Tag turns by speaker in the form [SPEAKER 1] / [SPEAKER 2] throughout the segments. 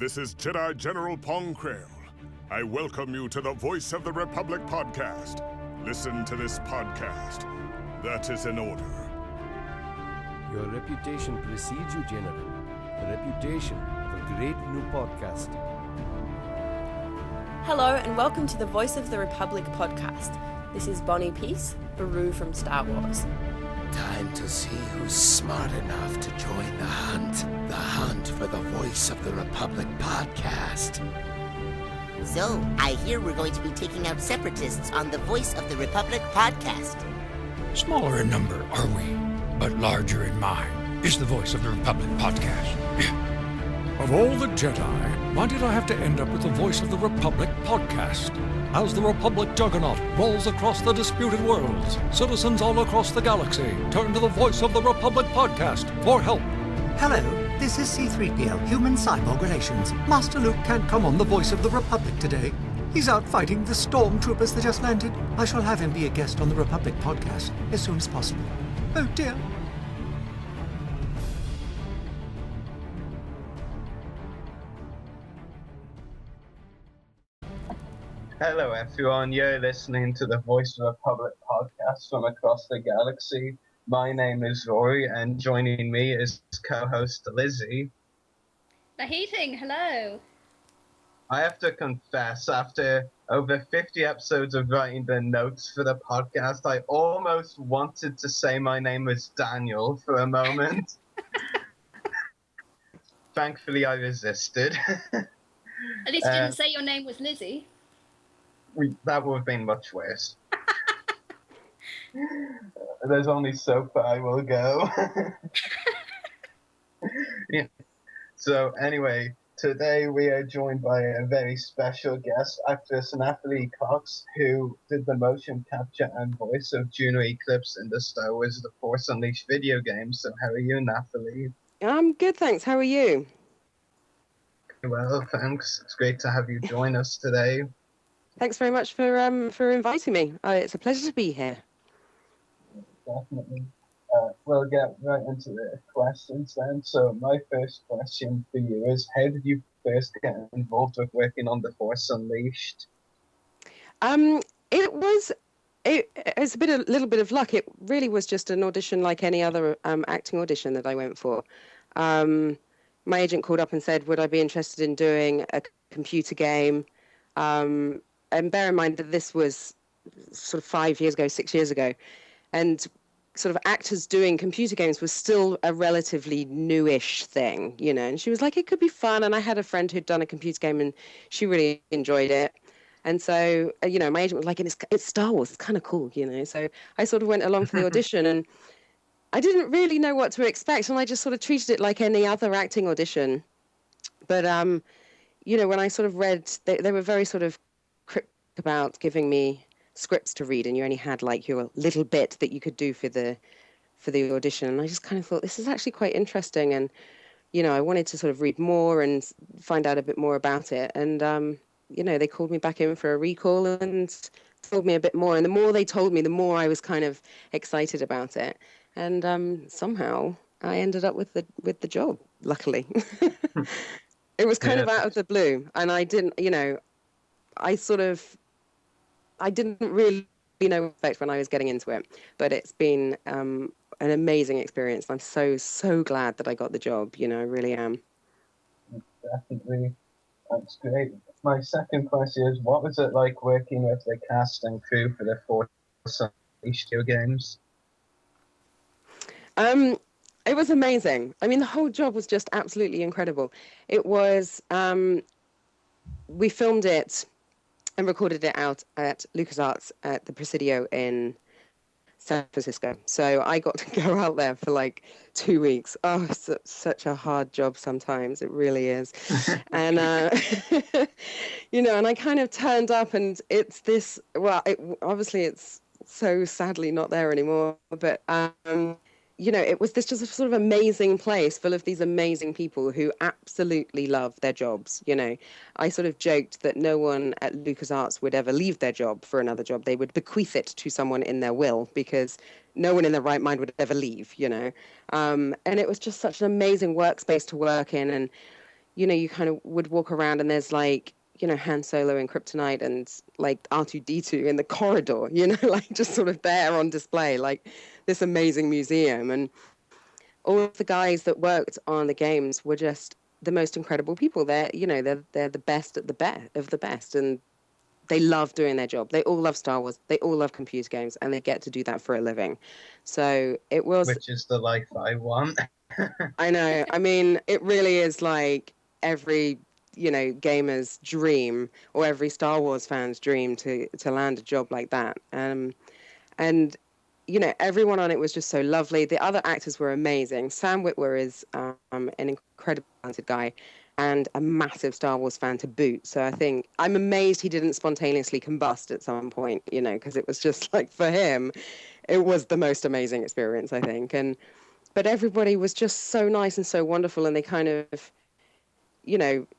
[SPEAKER 1] This is Jedi General Pong Krail. I welcome you to the Voice of the Republic podcast. Listen to this podcast. That is in order.
[SPEAKER 2] Your reputation precedes you, General. The reputation of a great new podcast.
[SPEAKER 3] Hello and welcome to the Voice of the Republic podcast. This is Bonnie Peace, Baru from Star Wars.
[SPEAKER 4] Time to see who's smart enough to join the hunt. The hunt for the Voice of the Republic podcast.
[SPEAKER 5] So, I hear we're going to be taking out separatists on the Voice of the Republic podcast.
[SPEAKER 6] Smaller in number, are we? But larger in mind is the Voice of the Republic podcast. Of all the Jedi, why did I have to end up with the Voice of the Republic podcast? As the Republic juggernaut rolls across the disputed worlds, citizens all across the galaxy turn to the Voice of the Republic podcast for help.
[SPEAKER 7] Hello, this is C-3PO, Human-Cyborg Relations. Master Luke can't come on the Voice of the Republic today. He's out fighting the stormtroopers that just landed. I shall have him be a guest on the Republic podcast as soon as possible. Oh dear.
[SPEAKER 8] Hello everyone, you're listening to the Voice of the Republic podcast from across the galaxy. My name is Rory, and joining me is co-host Lizzie.
[SPEAKER 9] The heating, hello.
[SPEAKER 8] I have to confess, after over 50 episodes of writing the notes for the podcast, I almost wanted to say my name was Daniel for a moment. Thankfully, I resisted.
[SPEAKER 9] At least you didn't say your name was Lizzie.
[SPEAKER 8] That would have been much worse. There's only so far I will go. Yeah. So anyway, today we are joined by a very special guest, actress Nathalie Cox, who did the motion capture and voice of Juno Eclipse in the Star Wars The Force Unleashed video game. So how are you, Nathalie?
[SPEAKER 10] I'm good, thanks. How are you?
[SPEAKER 8] Well, thanks. It's great to have you join us today.
[SPEAKER 10] Thanks very much for inviting me. It's a pleasure to be here.
[SPEAKER 8] Definitely. We'll get right into the questions then. So my first question for you is, how did you first get involved with working on The Force Unleashed?
[SPEAKER 10] It was a little bit of luck. It really was just an audition like any other acting audition that I went for. My agent called up and said, would I be interested in doing a computer game? And bear in mind that this was sort of 6 years ago. And sort of actors doing computer games was still a relatively newish thing, you know. And she was like, it could be fun. And I had a friend who'd done a computer game and she really enjoyed it. And so, my agent was like, it's Star Wars. It's kind of cool, you know. So I sort of went along for the audition and I didn't really know what to expect. And I just sort of treated it like any other acting audition. But, when I sort of read, they were very sort of about giving me scripts to read, and you only had like your little bit that you could do for the audition. And I just kind of thought, this is actually quite interesting, and I wanted to sort of read more and find out a bit more about it. And they called me back in for a recall and told me a bit more. And the more they told me, the more I was kind of excited about it. And somehow I ended up with the job. Luckily, it was kind of out of the blue, and I didn't, I didn't really know what to expect when I was getting into it, but it's been an amazing experience. I'm so glad that I got the job. I really am.
[SPEAKER 8] Definitely. That's great. My second question is, what was it like working with the cast and crew for the Force Unleashed video games?
[SPEAKER 10] It was amazing. I mean, the whole job was just absolutely incredible. It was, we filmed it and recorded it out at LucasArts at the Presidio in San Francisco. So I got to go out there for like 2 weeks. Oh, it's such a hard job sometimes. It really is. And, and I kind of turned up and it's this, obviously it's so sadly not there anymore, but, it was this just a sort of amazing place full of these amazing people who absolutely love their jobs. I sort of joked that no one at LucasArts would ever leave their job for another job. They would bequeath it to someone in their will because no one in their right mind would ever leave, And it was just such an amazing workspace to work in. And, you kind of would walk around and there's like, Han Solo and Kryptonite and like R2-D2 in the corridor, like just sort of there on display, like this amazing museum. And all of the guys that worked on the games were just the most incredible people. They're the best at the best of the best, and they love doing their job. They all love Star Wars. They all love computer games, and they get to do that for a living. So it was...
[SPEAKER 8] Which is the life I want.
[SPEAKER 10] I know. I mean, it really is like every, gamer's dream, or every Star Wars fan's dream to land a job like that. And everyone on it was just so lovely. The other actors were amazing. Sam Witwer is an incredibly talented guy and a massive Star Wars fan to boot. So I think I'm amazed he didn't spontaneously combust at some point, because it was just like, for him, it was the most amazing experience, I think. But everybody was just so nice and so wonderful, and they kind of,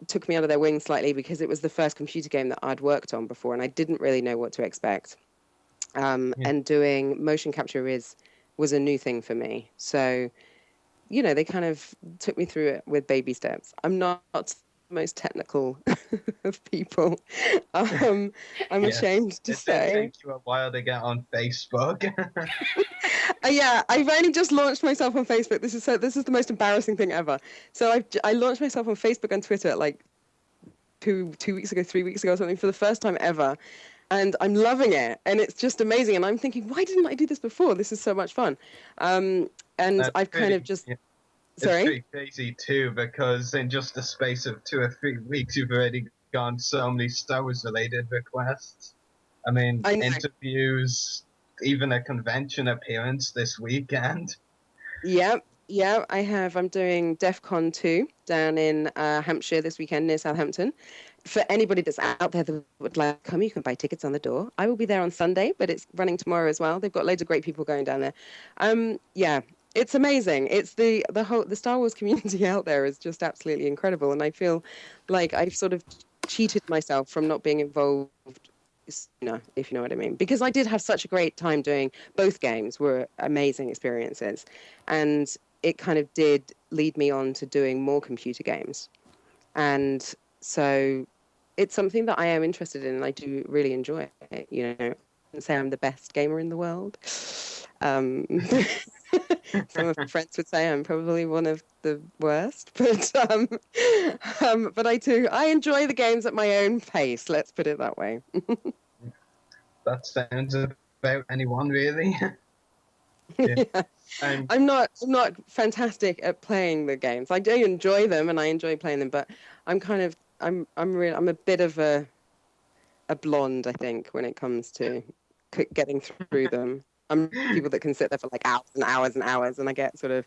[SPEAKER 10] took me under their wing slightly because it was the first computer game that I'd worked on before, and I didn't really know what to expect. And doing motion capture was a new thing for me. So, they kind of took me through it with baby steps. I'm not the most technical of people. I'm ashamed to say.
[SPEAKER 8] It did take you a while to get on Facebook.
[SPEAKER 10] Yeah, I've only just launched myself on Facebook. This is the most embarrassing thing ever. So I launched myself on Facebook and Twitter like 3 weeks ago or something, for the first time ever. And I'm loving it, and it's just amazing. And I'm thinking, why didn't I do this before? This is so much fun. And I've kind of just...
[SPEAKER 8] Yeah.
[SPEAKER 10] Sorry?
[SPEAKER 8] It's pretty crazy, too, because in just the space of 2 or 3 weeks, you've already gone so many Star Wars-related requests. I mean, interviews, even a convention appearance this weekend.
[SPEAKER 10] Yeah, I have. I'm doing DEF CON 2 down in Hampshire this weekend near Southampton. For anybody that's out there that would like to come, you can buy tickets on the door. I will be there on Sunday, but it's running tomorrow as well. They've got loads of great people going down there. Yeah, it's amazing. It's the Star Wars community out there is just absolutely incredible, and I feel like I've sort of cheated myself from not being involved, if you know what I mean. Because I did have such a great time doing both games. Were amazing experiences, and it kind of did lead me on to doing more computer games, and so it's something that I am interested in, and I do really enjoy it. I wouldn't say I'm the best gamer in the world. Some of my friends would say I'm probably one of the worst, but I enjoy the games at my own pace. Let's put it that way.
[SPEAKER 8] That sounds about anyone, really.
[SPEAKER 10] Yeah. I'm not fantastic at playing the games. I do enjoy them, and I enjoy playing them, but I'm a bit of a blonde, I think, when it comes to getting through them. I'm people that can sit there for like hours and hours and hours, and I get sort of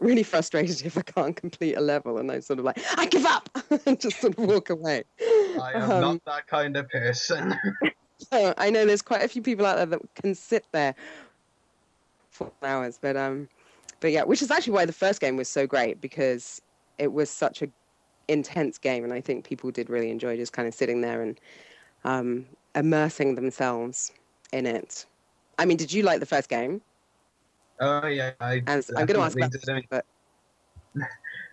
[SPEAKER 10] really frustrated if I can't complete a level, and I'm sort of like, I give up, and just sort of walk away.
[SPEAKER 8] I am not that kind of person.
[SPEAKER 10] So I know there's quite a few people out there that can sit there for hours, but yeah, which is actually why the first game was so great, because it was such a intense game, and I think people did really enjoy just kind of sitting there and immersing themselves in it. I mean, did you like the first game?
[SPEAKER 8] Oh yeah, I'm going
[SPEAKER 10] to ask about this, but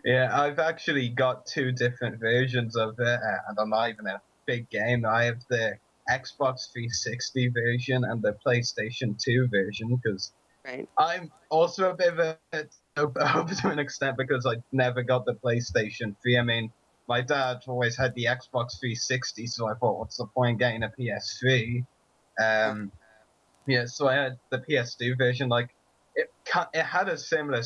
[SPEAKER 8] yeah, I've actually got 2 different versions of it, and I'm not even a big game. I have the Xbox 360 version and the PlayStation 2 version, because I'm also a bit of a to an extent, because I never got the PlayStation 3. I mean, my dad always had the Xbox 360, so I thought, what's the point getting a PS3? Yeah, so I had the PS2 version. Like, it had a similar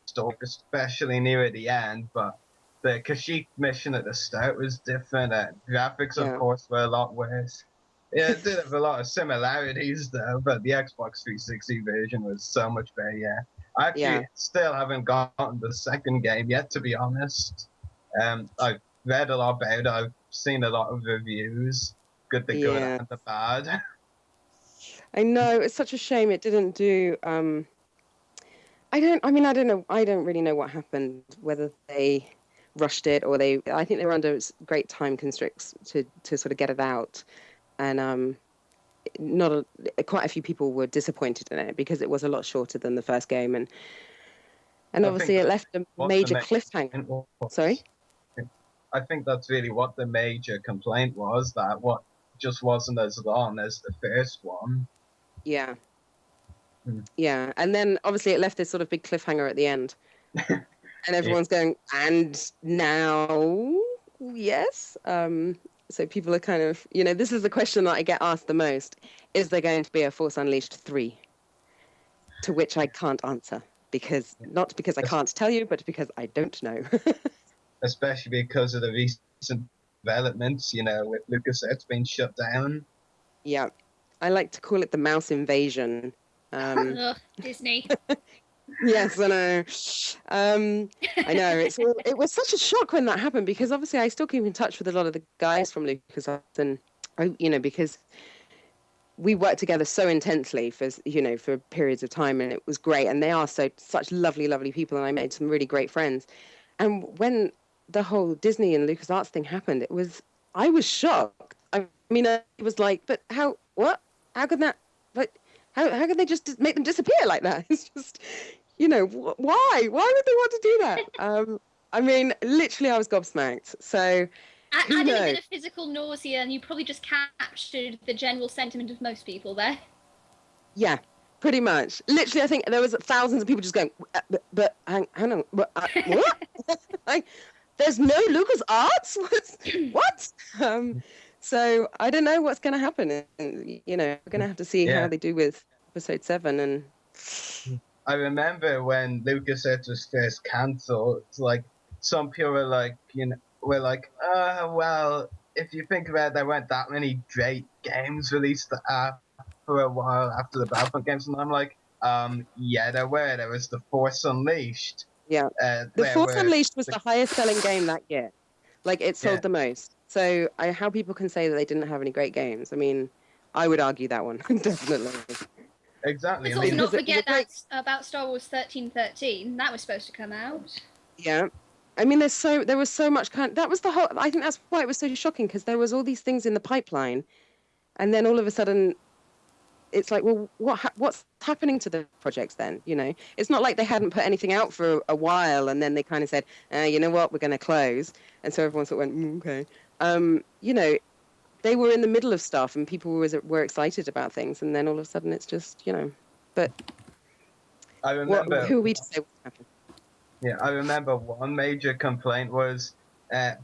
[SPEAKER 8] story, especially near the end, but the Kashyyyk mission at the start was different. Graphics, of course, were a lot worse. Yeah, it did have a lot of similarities, though, but the Xbox 360 version was so much better, yeah. I actually still haven't gotten the second game yet, to be honest. I've read a lot about it. I've seen a lot of reviews, the good and the bad.
[SPEAKER 10] I know, it's such a shame it didn't do. I don't really know what happened, whether they rushed it or I think they were under great time constraints to sort of get it out. And quite a few people were disappointed in it because it was a lot shorter than the first game, and obviously it left a major cliffhanger. Sorry?
[SPEAKER 8] I think that's really what the major complaint was, that what just wasn't as long as the first one.
[SPEAKER 10] Yeah. Yeah. And then obviously it left this sort of big cliffhanger at the end. And everyone's going, and now, yes. So people are kind of, this is the question that I get asked the most. Is there going to be a Force Unleashed 3? To which I can't answer. Not because I can't tell you, but because I don't know.
[SPEAKER 8] Especially because of the recent developments, with LucasArts being shut down.
[SPEAKER 10] Yeah. I like to call it the mouse invasion.
[SPEAKER 9] Ugh, Disney.
[SPEAKER 10] Yes, I know. I know. It was such a shock when that happened, because obviously I still keep in touch with a lot of the guys from LucasArts, and because we worked together so intensely for periods of time, and it was great. And they are such lovely, lovely people, and I made some really great friends. And when the whole Disney and LucasArts thing happened, I was shocked. I mean, it was like, but how? What? How could that? But how could they just make them disappear like that? It's just, why? Why would they want to do that? I mean, literally, I was gobsmacked. So,
[SPEAKER 9] adding a bit of physical nausea, and you probably just captured the general sentiment of most people there.
[SPEAKER 10] Yeah, pretty much. Literally, I think there was thousands of people just going, but hang on, what? There's no LucasArts? What? So I don't know what's going to happen. And, we're going to have to see how they do with Episode 7. And
[SPEAKER 8] I remember when LucasArts was first cancelled, like, some people were like, well, if you think about it, there weren't that many great games released for a while after the Battlefront games. And I'm like, yeah, there were. There was The Force Unleashed.
[SPEAKER 10] Yeah. The Force Unleashed was the highest selling game that year. Like, it sold the most. So how people can say that they didn't have any great games, I mean, I would argue that one, definitely.
[SPEAKER 8] Exactly.
[SPEAKER 9] Let's also not forget about Star Wars 1313. That was supposed to come out.
[SPEAKER 10] Yeah. I mean, there was so much that was the whole, I think that's why it was so shocking, because there was all these things in the pipeline, and then all of a sudden, it's like, well, what's happening to the projects then? It's not like they hadn't put anything out for a while, and then they kind of said, you know what, we're going to close. And so everyone sort of went, okay. They were in the middle of stuff, and people were excited about things, and then all of a sudden it's just, but
[SPEAKER 8] I remember,
[SPEAKER 10] who are we to say what's happened?
[SPEAKER 8] Yeah, I remember one major complaint was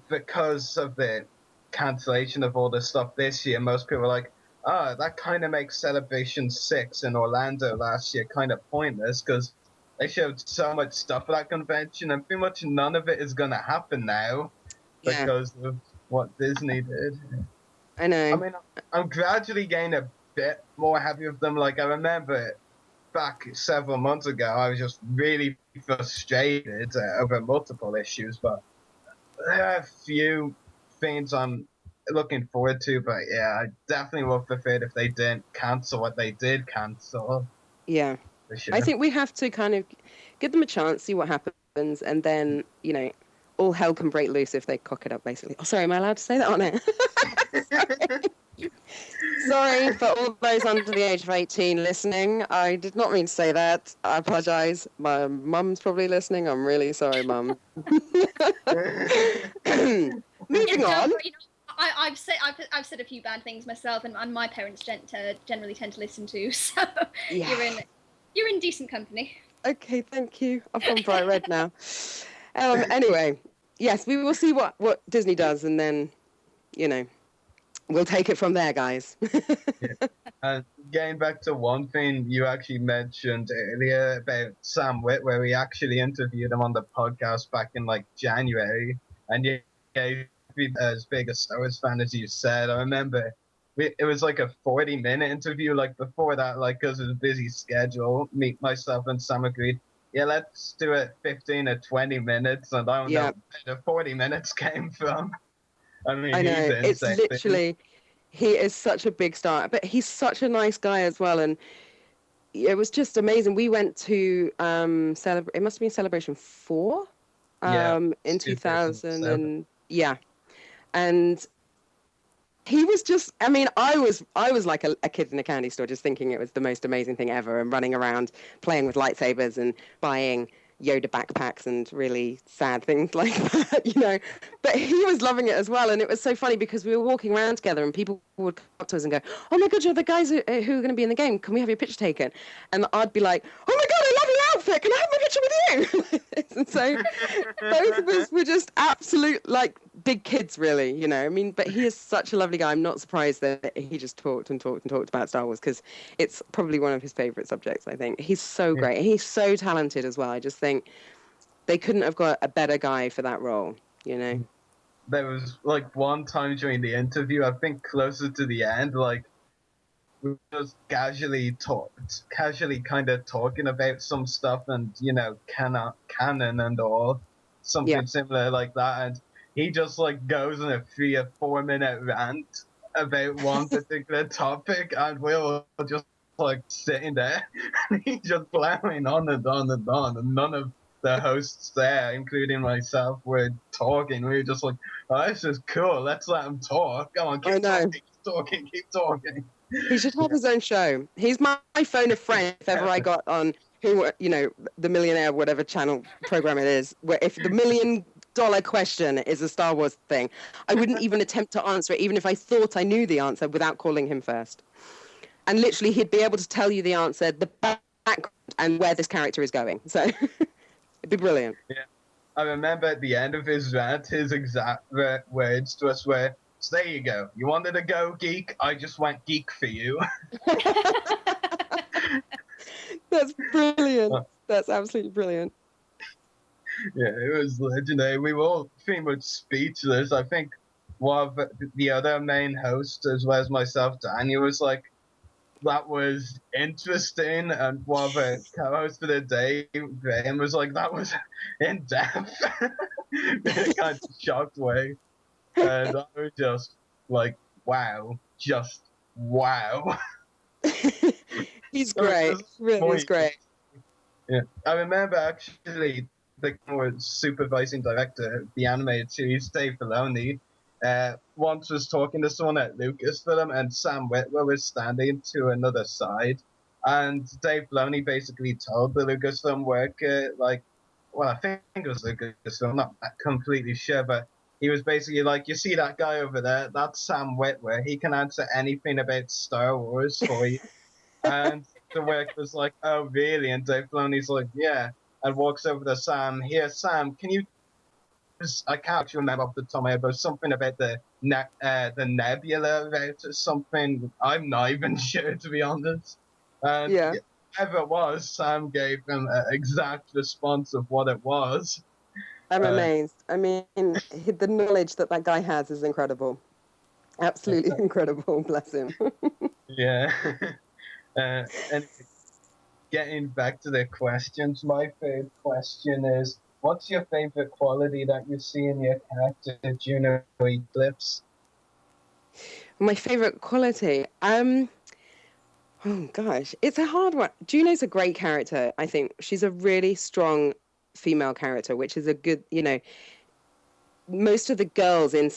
[SPEAKER 8] because of the cancellation of all the stuff this year, most people were like, that kind of makes Celebration 6 in Orlando last year kind of pointless, because they showed so much stuff for that convention, and pretty much none of it is going to happen now because of what Disney did.
[SPEAKER 10] I know.
[SPEAKER 8] I mean, I'm gradually getting a bit more happy with them. Like, I remember back several months ago, I was just really frustrated over multiple issues, but there are a few things I'm looking forward to, but yeah, I definitely would prefer it if they didn't cancel what they did cancel.
[SPEAKER 10] Yeah. I think we have to kind of give them a chance, see what happens, and then, all hell can break loose if they cock it up, basically. Oh, sorry, am I allowed to say that on it? Sorry for all those under the age of 18 listening. I did not mean to say that. I apologise. My mum's probably listening. I'm really sorry, Mum. Moving on.
[SPEAKER 9] I've said a few bad things myself, and my parents generally tend to listen to. So you're in decent company.
[SPEAKER 10] Okay, thank you. I've gone bright red now. Anyway, yes, we will see what Disney does, and then, we'll take it from there, guys.
[SPEAKER 8] Getting back to one thing you actually mentioned earlier about Sam Witt, where we actually interviewed him on the podcast back in January, and he's as big a Star Wars fan as you said. I remember it was a 40-minute interview. Before that, because of the busy schedule, myself and Sam agreed, yeah, let's do it 15 or 20 minutes, and I don't know where the 40 minutes came from. I mean,
[SPEAKER 10] I know, it's literally, he is such a big star, but he's such a nice guy as well, and it was just amazing. We went to it must have been Celebration 4 in 2000, and and he was just, I mean, I was like a kid in a candy store, just thinking it was the most amazing thing ever, and running around playing with lightsabers and buying Yoda backpacks and really sad things like that, you know. But he was loving it as well, and it was so funny because we were walking around together, and people would come up to us and go, "Oh my God, you're the guys who are going to be in the game. Can we have your picture taken?" And I'd be like, "Oh my God, I love your outfit. Can I have my picture with you?" And so both of us were just absolute like big kids, really, you know. I mean, but he is such a lovely guy. I'm not surprised that he just talked and talked and talked about Star Wars, because it's probably one of his favorite subjects. I think he's so great, and he's so talented as well. I just think they couldn't have got a better guy for that role, you know.
[SPEAKER 8] There was like one time during the interview, I think closer to the end, like we were just casually kind of talking about some stuff, and you know, canon and all, something similar like that, and he just like goes on a 3 or 4 minute rant about one particular topic, and we're just like sitting there, and he's just plowing on and on and on, and none of the hosts there, including myself, were talking. We were just like, "Oh, this is cool. Let's let him talk. Come on, keep talking.
[SPEAKER 10] He should have his own show. He's my phone a friend if ever I got on who, you know, the Millionaire, whatever channel program it is, where if the $1 million question is a Star Wars thing, I wouldn't even attempt to answer it, even if I thought I knew the answer, without calling him first. And literally, he'd be able to tell you the answer, the background, and where this character is going. So it'd be brilliant.
[SPEAKER 8] Yeah, I remember at the end of his rant, his exact words to us were, "So there you go. You wanted to go geek? I just went geek for you."
[SPEAKER 10] That's brilliant. That's absolutely brilliant.
[SPEAKER 8] Yeah, it was legendary. We were all pretty much speechless. I think one of the other main hosts, as well as myself, Daniel, was like, "That was interesting," and one of the co-hosts for the day, Graham, was like, "That was in depth," in a kind of shocked way. And I was just like, wow, just wow.
[SPEAKER 10] He's great. Really is great.
[SPEAKER 8] Yeah, I remember actually the supervising director of the animated series, Dave Filoni, once was talking to someone at Lucasfilm, and Sam Witwer was standing to another side, and Dave Filoni basically told the Lucasfilm worker, like, well, I think it was Lucasfilm, I'm not completely sure, but he was basically like, "You see that guy over there? That's Sam Witwer. He can answer anything about Star Wars for you." And the worker was like, "Oh, really?" And Dave Filoni's like, "Yeah." And walks over to Sam. "Here, Sam, can you..." I can't actually remember off the top of my head, but something about the nebula about something. I'm not even sure, to be honest. And whatever it was, Sam gave him an exact response of what it was.
[SPEAKER 10] I'm amazed. I mean, the knowledge that guy has is incredible. Absolutely incredible. Bless him.
[SPEAKER 8] Yeah. And getting back to the questions, my favorite question is, what's your favorite quality that you see in your character, Juno Eclipse?
[SPEAKER 10] My favorite quality? Oh, gosh. It's a hard one. Juno's a great character, I think. She's a really strong female character, which is a good, you know, most of the girls in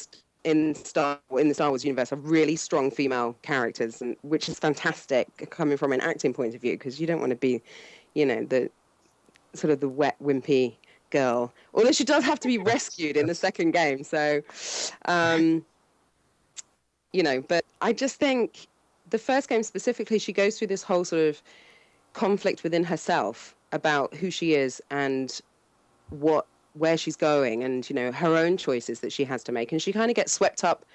[SPEAKER 10] the Star Wars universe are really strong female characters, and which is fantastic coming from an acting point of view, because you don't want to be, you know, the sort of the wet, wimpy girl. Although she does have to be rescued in the second game, so, you know, but I just think the first game specifically, she goes through this whole sort of conflict within herself about who she is and where she's going, and, you know, her own choices that she has to make. And she kind of gets swept up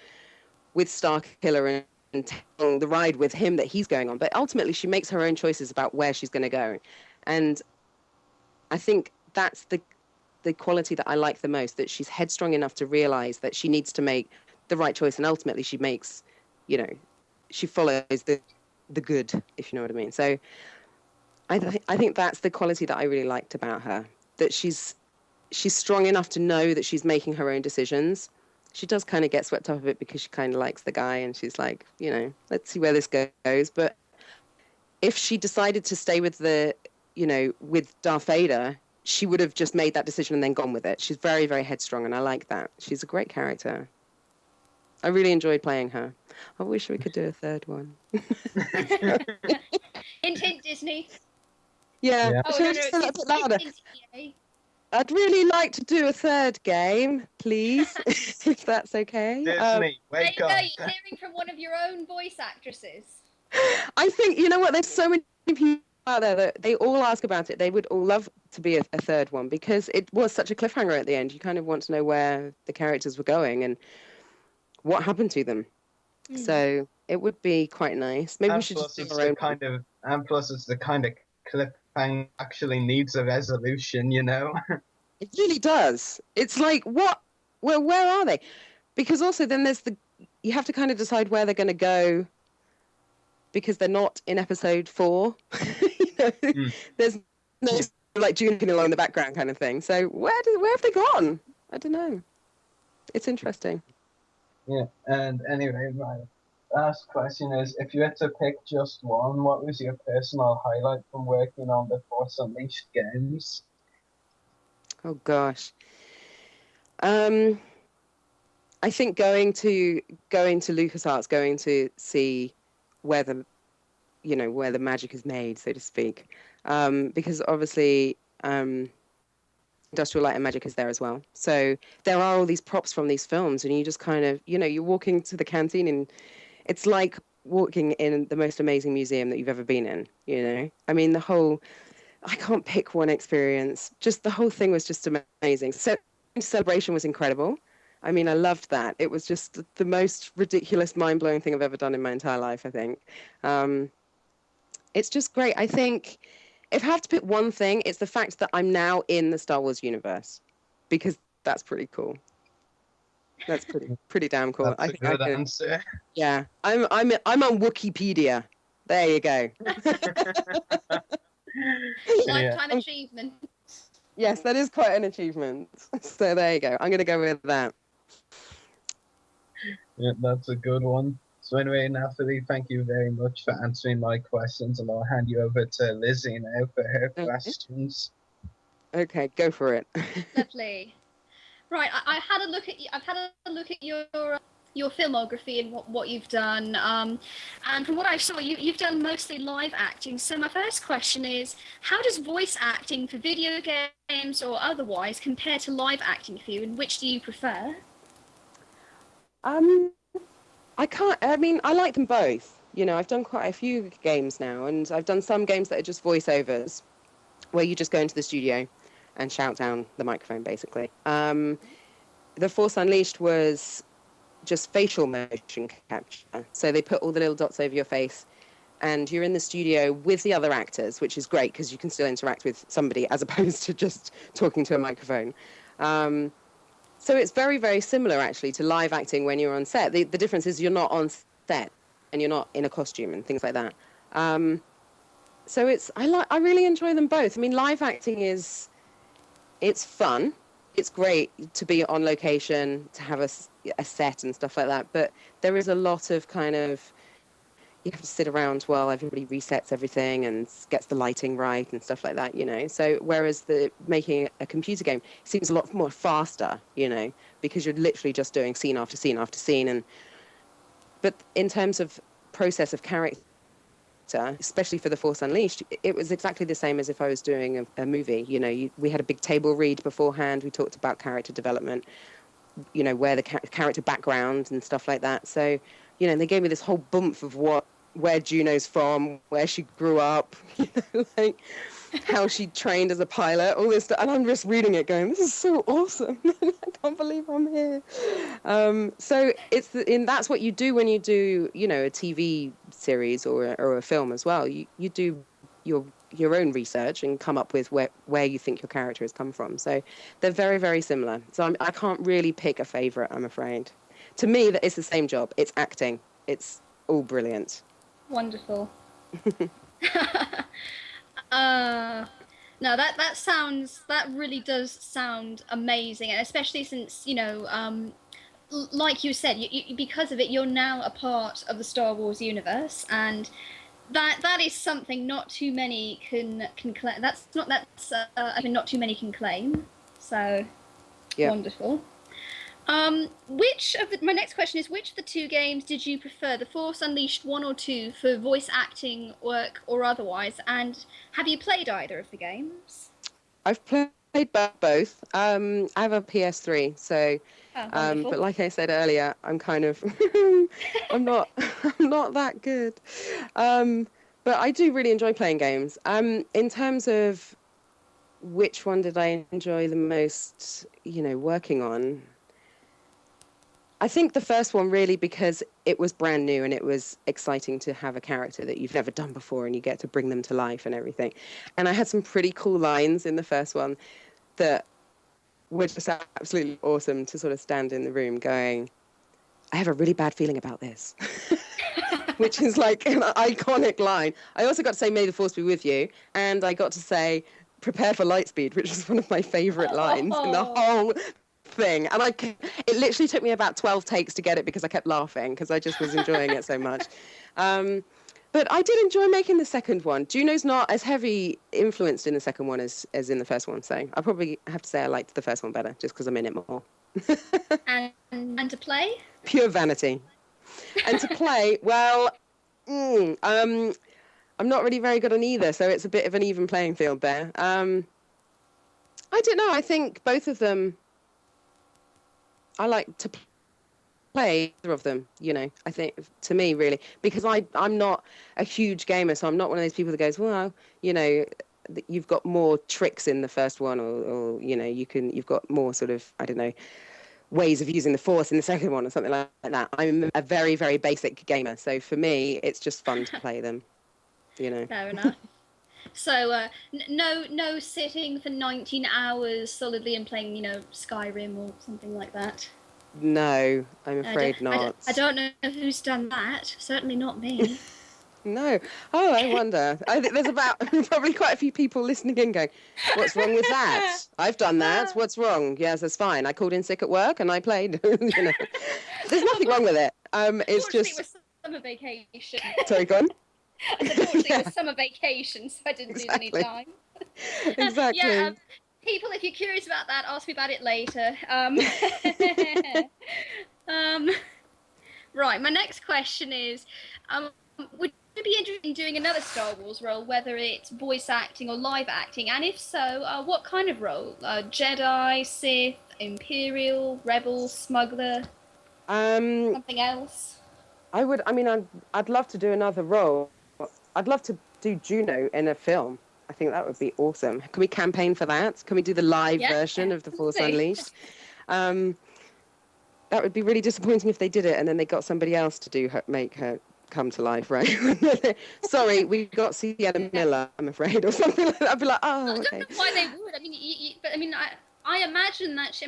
[SPEAKER 10] with Starkiller and taking the ride with him that he's going on. But ultimately, she makes her own choices about where she's going to go. And I think that's the quality that I like the most, that she's headstrong enough to realize that she needs to make the right choice. And ultimately, she makes, you know, she follows the good, if you know what I mean. So I think that's the quality that I really liked about her, that she's strong enough to know that she's making her own decisions. She does kind of get swept up a bit because she kind of likes the guy, and she's like, you know, let's see where this goes. But if she decided to stay with with Darth Vader, she would have just made that decision and then gone with it. She's very, very headstrong, and I like that. She's a great character. I really enjoyed playing her. I wish we could do a third one.
[SPEAKER 9] Hint, hint, Disney.
[SPEAKER 10] Yeah.
[SPEAKER 9] Oh,
[SPEAKER 10] Shall
[SPEAKER 9] no,
[SPEAKER 10] I
[SPEAKER 9] no,
[SPEAKER 10] just say that a bit louder?
[SPEAKER 9] it's TA.
[SPEAKER 10] I'd really like to do a third game, please, if that's okay.
[SPEAKER 8] Disney,
[SPEAKER 9] There
[SPEAKER 8] wake
[SPEAKER 9] you go,
[SPEAKER 8] up.
[SPEAKER 9] you're hearing from one of your own voice actresses.
[SPEAKER 10] I think, you know what, there's so many people out there that they all ask about it. They would all love to be a third one because it was such a cliffhanger at the end. You kind of want to know where the characters were going and what happened to them. So it would be quite nice. Maybe we should just do our own.
[SPEAKER 8] And plus, it's the kind of cliffhanger actually needs a resolution, you know?
[SPEAKER 10] It really does. It's like, what? Where are they? Because also then there's you have to kind of decide where they're going to go because they're not in episode 4. There's no like June along in the background kind of thing. So where have they gone? I don't know. It's interesting.
[SPEAKER 8] Yeah, and anyway, my last question is, if you had to pick just one, what was your personal highlight from working on the Force Unleashed games?
[SPEAKER 10] Oh gosh. I think going to LucasArts, going to see where the magic is made, so to speak, because obviously Industrial Light and Magic is there as well. So there are all these props from these films, and you just kind of, you're walking to the canteen, and it's like walking in the most amazing museum that you've ever been in. I mean, I can't pick one experience. Just the whole thing was just amazing. So celebration was incredible. I mean, I loved that. It was just the most ridiculous, mind-blowing thing I've ever done in my entire life, I think. It's just great. I think if I have to pick one thing, it's the fact that I'm now in the Star Wars universe, because that's pretty cool. That's pretty damn cool.
[SPEAKER 8] That's a good answer.
[SPEAKER 10] Yeah, I'm on Wikipedia. There you go.
[SPEAKER 9] Lifetime achievement.
[SPEAKER 10] Yes, that is quite an achievement. So there you go. I'm going to go with that.
[SPEAKER 8] Yeah, that's a good one. So anyway, Nathalie, thank you very much for answering my questions, and I'll hand you over to Lizzie now for her questions.
[SPEAKER 10] Okay, go for it.
[SPEAKER 9] Lovely. Right, I've had a look at your filmography and what you've done, and from what I saw, you've done mostly live acting. So my first question is, how does voice acting for video games or otherwise compare to live acting for you, and which do you prefer?
[SPEAKER 10] I like them both. I've done quite a few games now, and I've done some games that are just voiceovers, where you just go into the studio and shout down the microphone, basically. The Force Unleashed was just facial motion capture. So they put all the little dots over your face, and you're in the studio with the other actors, which is great because you can still interact with somebody as opposed to just talking to a microphone. So it's very, very similar, actually, to live acting when you're on set. The difference is you're not on set and you're not in a costume and things like that. So I really enjoy them both. I mean, live acting it's fun. It's great to be on location, to have a set and stuff like that. But there is a lot of you have to sit around while everybody resets everything and gets the lighting right and stuff like that, So whereas making a computer game seems a lot more faster, because you're literally just doing scene after scene after scene. But in terms of process of character, especially for The Force Unleashed, it was exactly the same as if I was doing a movie. We had a big table read beforehand. We talked about character development, where the character background and stuff like that. So, they gave me this whole bump of where Juno's from, where she grew up, like how she trained as a pilot, all this stuff. And I'm just reading it going, this is so awesome. I can't believe I'm here. So that's what you do when you do, a TV series or a film as well. You do your own research and come up with where you think your character has come from. So they're very, very similar. So I can't really pick a favorite, I'm afraid. To me, that it's the same job. It's acting. It's all brilliant.
[SPEAKER 9] Wonderful. No, that really does sound amazing, and especially since like you said, you because of it, you're now a part of the Star Wars universe, and that is something not too many can claim. Not too many can claim. So, yeah. Wonderful. My next question is, which of the two games did you prefer, The Force Unleashed 1 or 2, for voice acting work or otherwise? And have you played either of the games?
[SPEAKER 10] I've played both. I have a PS3, so but like I said earlier, I'm kind of I'm not that good. But I do really enjoy playing games. In terms of which one did I enjoy the most, working on? I think the first one really, because it was brand new and it was exciting to have a character that you've never done before and you get to bring them to life and everything. And I had some pretty cool lines in the first one that were just absolutely awesome to sort of stand in the room going, I have a really bad feeling about this, which is like an iconic line. I also got to say, may the force be with you. And I got to say, prepare for light speed, which is one of my favorite lines in the whole thing. And it literally took me about 12 takes to get it because I kept laughing because I just was enjoying it so much. But I did enjoy making the second one. Juno's not as heavy influenced in the second one as in the first one. So I probably have to say I liked the first one better just because I'm in it more.
[SPEAKER 9] and to play?
[SPEAKER 10] Pure vanity. And to play, well, I'm not really very good on either. So it's a bit of an even playing field there. I don't know. I think both of them, I like to play either of them, I think, to me, really, because I'm not a huge gamer, so I'm not one of those people that goes, well, you've got more tricks in the first one, or you've got more sort of, I don't know, ways of using the force in the second one or something like that. I'm a very, very basic gamer, so for me, it's just fun to play them,
[SPEAKER 9] Fair enough. So, no sitting for 19 hours solidly and playing, Skyrim or something like that?
[SPEAKER 10] No, I'm afraid not.
[SPEAKER 9] I don't know who's done that. Certainly not me.
[SPEAKER 10] No. Oh, I wonder. I think there's probably quite a few people listening in going, what's wrong with that? I've done that. What's wrong? Yes, that's fine. I called in sick at work and I played. There's nothing wrong with it. It's just...
[SPEAKER 9] It was summer vacation.
[SPEAKER 10] Sorry, go on.
[SPEAKER 9] Unfortunately, it was summer vacation, so I didn't do any time.
[SPEAKER 10] Exactly.
[SPEAKER 9] Yeah, people, if you're curious about that, ask me about it later. Right, my next question is, would you be interested in doing another Star Wars role, whether it's voice acting or live acting? And if so, what kind of role? Jedi, Sith, Imperial, Rebel, Smuggler? Something else?
[SPEAKER 10] I'd love to do another role. I'd love to do Juno in a film. I think that would be awesome. Can we campaign for that? Can we do the live version of The Force Unleashed? That would be really disappointing if they did it and then they got somebody else to make her come to life, right? Sorry, we got Sienna Miller, I'm afraid, or something like that. I'd be like, oh, okay.
[SPEAKER 9] I don't know why they would. I imagine that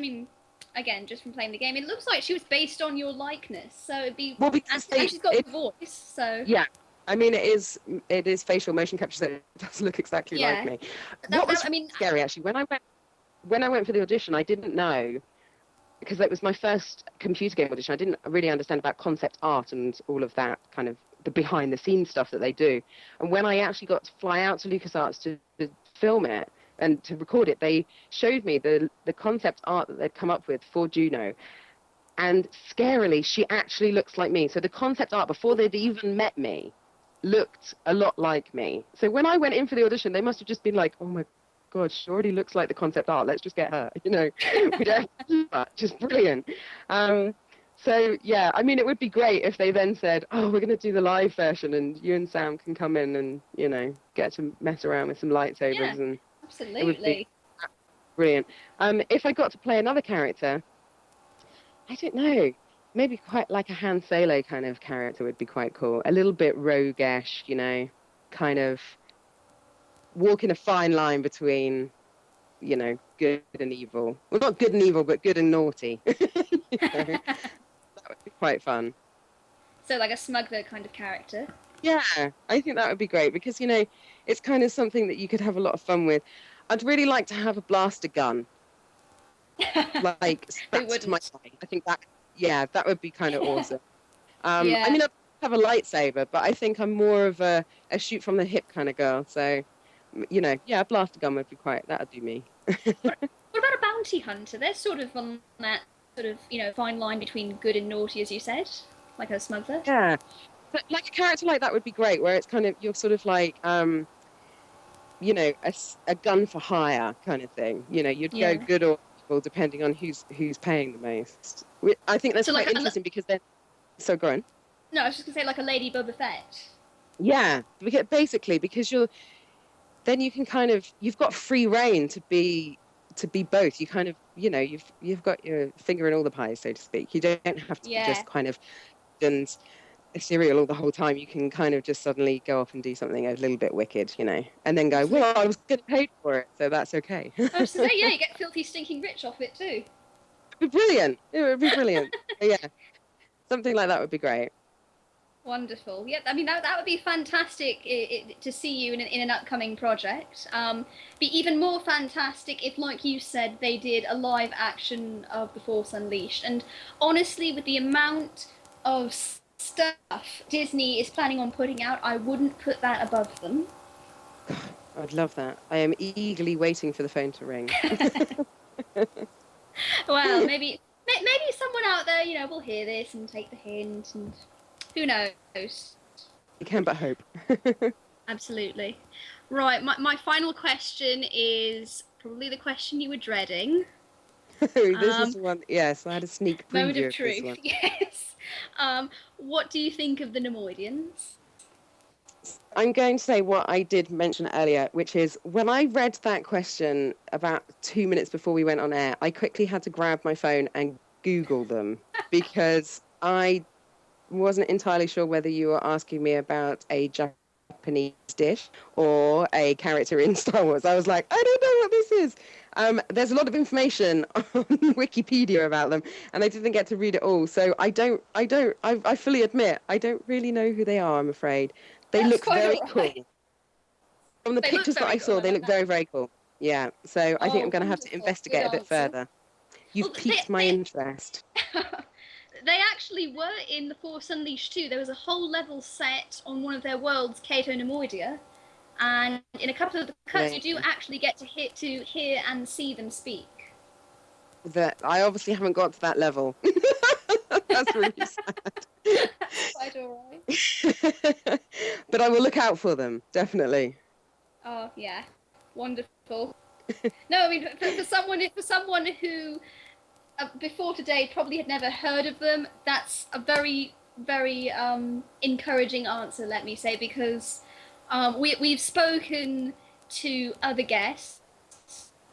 [SPEAKER 9] again, just from playing the game, it looks like she was based on your likeness. So it'd be, and she's got a voice, so...
[SPEAKER 10] Yeah. It is facial motion capture, so it does look exactly like me. What was scary, actually, when I went for the audition, I didn't know, because it was my first computer game audition, I didn't really understand about concept art and all of that, kind of the behind-the-scenes stuff that they do. And when I actually got to fly out to LucasArts to film it and to record it, they showed me the concept art that they'd come up with for Juno. And scarily, she actually looks like me. So the concept art, before they'd even met me, looked a lot like me. So when I went in for the audition, they must have just been like, oh my God, she already looks like the concept art. Let's just get her, we don't have to do that. Just brilliant. So yeah, it would be great if they then said, oh, we're going to do the live version and you and Sam can come in and, get to mess around with some lightsabers.
[SPEAKER 9] Yeah,
[SPEAKER 10] and
[SPEAKER 9] absolutely.
[SPEAKER 10] It would be brilliant. If I got to play another character, I don't know. Maybe quite like a Han Solo kind of character would be quite cool. A little bit roguish, kind of walking a fine line between, good and evil. Well, not good and evil, but good and naughty. That would be quite fun.
[SPEAKER 9] So like a smuggler kind of character?
[SPEAKER 10] Yeah, I think that would be great because, it's kind of something that you could have a lot of fun with. I'd really like to have a blaster gun. Like, strapped to my side. I think that would be kind of awesome. I'd have a lightsaber, but I think I'm more of a shoot from the hip kind of girl. So, a blaster gun would be that would be me.
[SPEAKER 9] What about a bounty hunter? They're sort of on that sort of, fine line between good and naughty, as you said, like a smuggler.
[SPEAKER 10] Yeah. But like a character like that would be great, where it's kind of, you're sort of like, a gun for hire kind of thing. You'd go good or evil depending on who's paying the most. I think that's quite interesting because then. So go on.
[SPEAKER 9] No, I was just gonna say like a Lady Boba Fett.
[SPEAKER 10] Yeah, basically because then you can kind of, you've got free reign to be both. You kind of, you've got your finger in all the pies, so to speak. You don't have to be just kind of and ethereal all the whole time. You can kind of just suddenly go off and do something a little bit wicked, and then go, well, I was getting paid for it, so that's okay.
[SPEAKER 9] I was to say, you get filthy, stinking rich off it too.
[SPEAKER 10] It'd be brilliant. It would be brilliant. Yeah, something like that would be great.
[SPEAKER 9] Wonderful. Yeah, I mean that would be fantastic to see you in an upcoming project. Be even more fantastic if, like you said, they did a live action of The Force Unleashed. And honestly, with the amount of stuff Disney is planning on putting out, I wouldn't put that above them.
[SPEAKER 10] I'd love that. I am eagerly waiting for the phone to ring.
[SPEAKER 9] Well, maybe someone out there, will hear this and take the hint, and who knows?
[SPEAKER 10] You can but hope.
[SPEAKER 9] Absolutely. Right, my final question is probably the question you were dreading.
[SPEAKER 10] This is the one. Yes, I had a sneak preview
[SPEAKER 9] Moment of
[SPEAKER 10] this
[SPEAKER 9] truth.
[SPEAKER 10] one.
[SPEAKER 9] Yes. What do you think of the Nemoidians?
[SPEAKER 10] I'm going to say what I did mention earlier, which is when I read that question about 2 minutes before we went on air, I quickly had to grab my phone and Google them because I wasn't entirely sure whether you were asking me about a Japanese dish or a character in Star Wars. I was like, I don't know what this is. There's a lot of information on Wikipedia about them, and I didn't get to read it all. So I fully admit, I don't really know who they are, I'm afraid. They look very cool. From the pictures that I saw, they look very, very cool. Yeah, so I think I'm going to have to investigate a bit further. You've piqued my interest.
[SPEAKER 9] They actually were in The Force Unleashed too. There was a whole level set on one of their worlds, Cato Nemoidia, and in a couple of the cuts, you do actually get to hear and see them speak.
[SPEAKER 10] That I obviously haven't got to that level. That's really sad.
[SPEAKER 9] Quite all right.
[SPEAKER 10] But I will look out for them, definitely.
[SPEAKER 9] Oh yeah, wonderful. No, I mean for someone who before today probably had never heard of them, that's a very, very encouraging answer, let me say, because we've spoken to other guests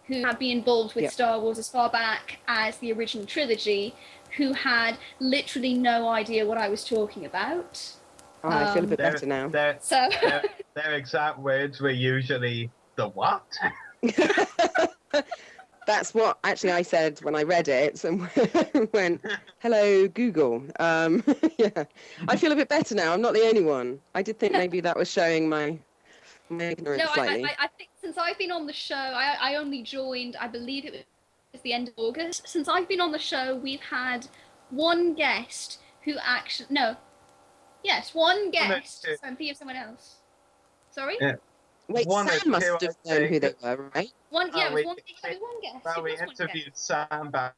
[SPEAKER 9] who have been involved with Star Wars as far back as the original trilogy, who had literally no idea what I was talking about.
[SPEAKER 10] Oh, I feel a bit better now.
[SPEAKER 8] Their exact words were usually, the what?
[SPEAKER 10] That's what actually I said when I read it and went, hello, Google. Yeah, I feel a bit better now. I'm not the only one. I did think maybe that was showing my ignorance slightly.
[SPEAKER 9] I think since I've been on the show, I only joined, I believe it was the end of August. Since I've been on the show, we've had one guest who actually, one guest. So I'm thinking of someone else. Sorry?
[SPEAKER 8] Yeah.
[SPEAKER 10] Wait, Sam must have known who they were, right?
[SPEAKER 9] One guest.
[SPEAKER 8] Well, we interviewed Sam back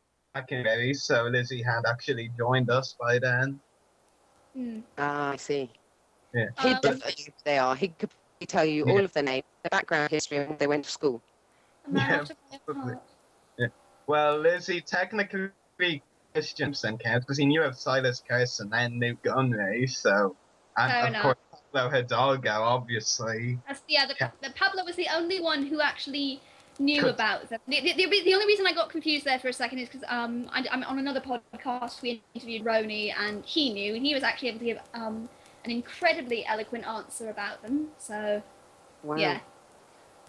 [SPEAKER 8] in May, so Lizzie had actually joined us by then.
[SPEAKER 10] Ah, I see.
[SPEAKER 8] Yeah.
[SPEAKER 10] He'd definitely know who they are. He could tell you all of their names, their background history, and where they went to school.
[SPEAKER 8] Yeah. Well, Lizzie, technically Christiansen counts because he knew of Silas Carson and Newt Gunray, so... And of course, Pablo Hidalgo, obviously.
[SPEAKER 9] The Pablo was the only one who actually knew about them. The only reason I got confused there for a second is because I'm on another podcast. We interviewed Roni, and he knew, and he was actually able to give an incredibly eloquent answer about them. So, yeah.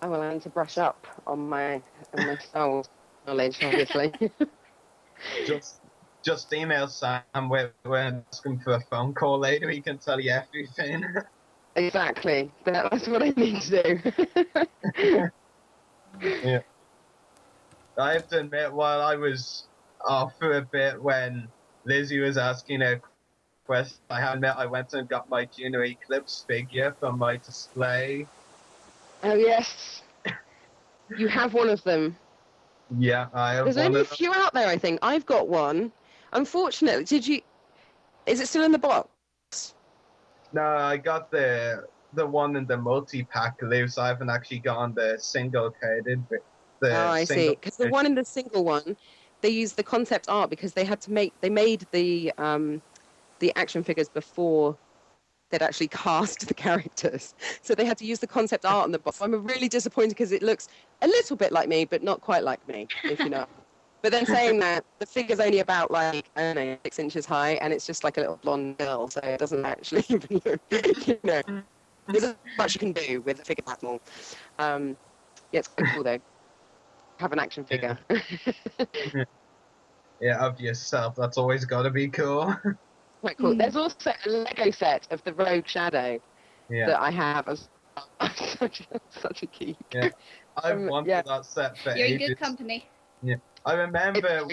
[SPEAKER 10] Oh, well, I need to brush up on my Star Wars knowledge, obviously.
[SPEAKER 8] Just email Sam when asking for a phone call later. He can tell you everything.
[SPEAKER 10] Exactly. That's what I need to do.
[SPEAKER 8] Yeah. I have to admit, while I was off for a bit when Lizzie was asking a question, I went and got my Juno Eclipse figure from my display.
[SPEAKER 10] Oh, yes. You have one of them.
[SPEAKER 8] Yeah, I have
[SPEAKER 10] There's
[SPEAKER 8] one
[SPEAKER 10] only a
[SPEAKER 8] of them.
[SPEAKER 10] few out there, I think. I've got one. Unfortunately, is it still in the box?
[SPEAKER 8] No, I got the one in the multi-pack loose. I haven't actually gotten the single coded, but
[SPEAKER 10] Oh,
[SPEAKER 8] the
[SPEAKER 10] I see.
[SPEAKER 8] single.
[SPEAKER 10] Because the one in the single one, they used the concept art because they made the action figures before they'd actually cast the characters. So they had to use the concept art on the box. I'm really disappointed because it looks a little bit like me, but not quite like me, if you know. But then saying that, the figure's only about, like, I don't know, 6 inches high, and it's just like a little blonde girl, so it doesn't actually even look, there's not much you can do with a figure that small. Yeah, it's quite cool, though. Have an action figure.
[SPEAKER 8] Yeah, of yourself. That's always got to be cool.
[SPEAKER 10] Quite cool. There's also a Lego set of the Rogue Shadow that I have as such a geek.
[SPEAKER 8] Yeah, I've wanted that set for
[SPEAKER 9] You're in
[SPEAKER 8] ages.
[SPEAKER 9] good company.
[SPEAKER 8] Yeah, I remember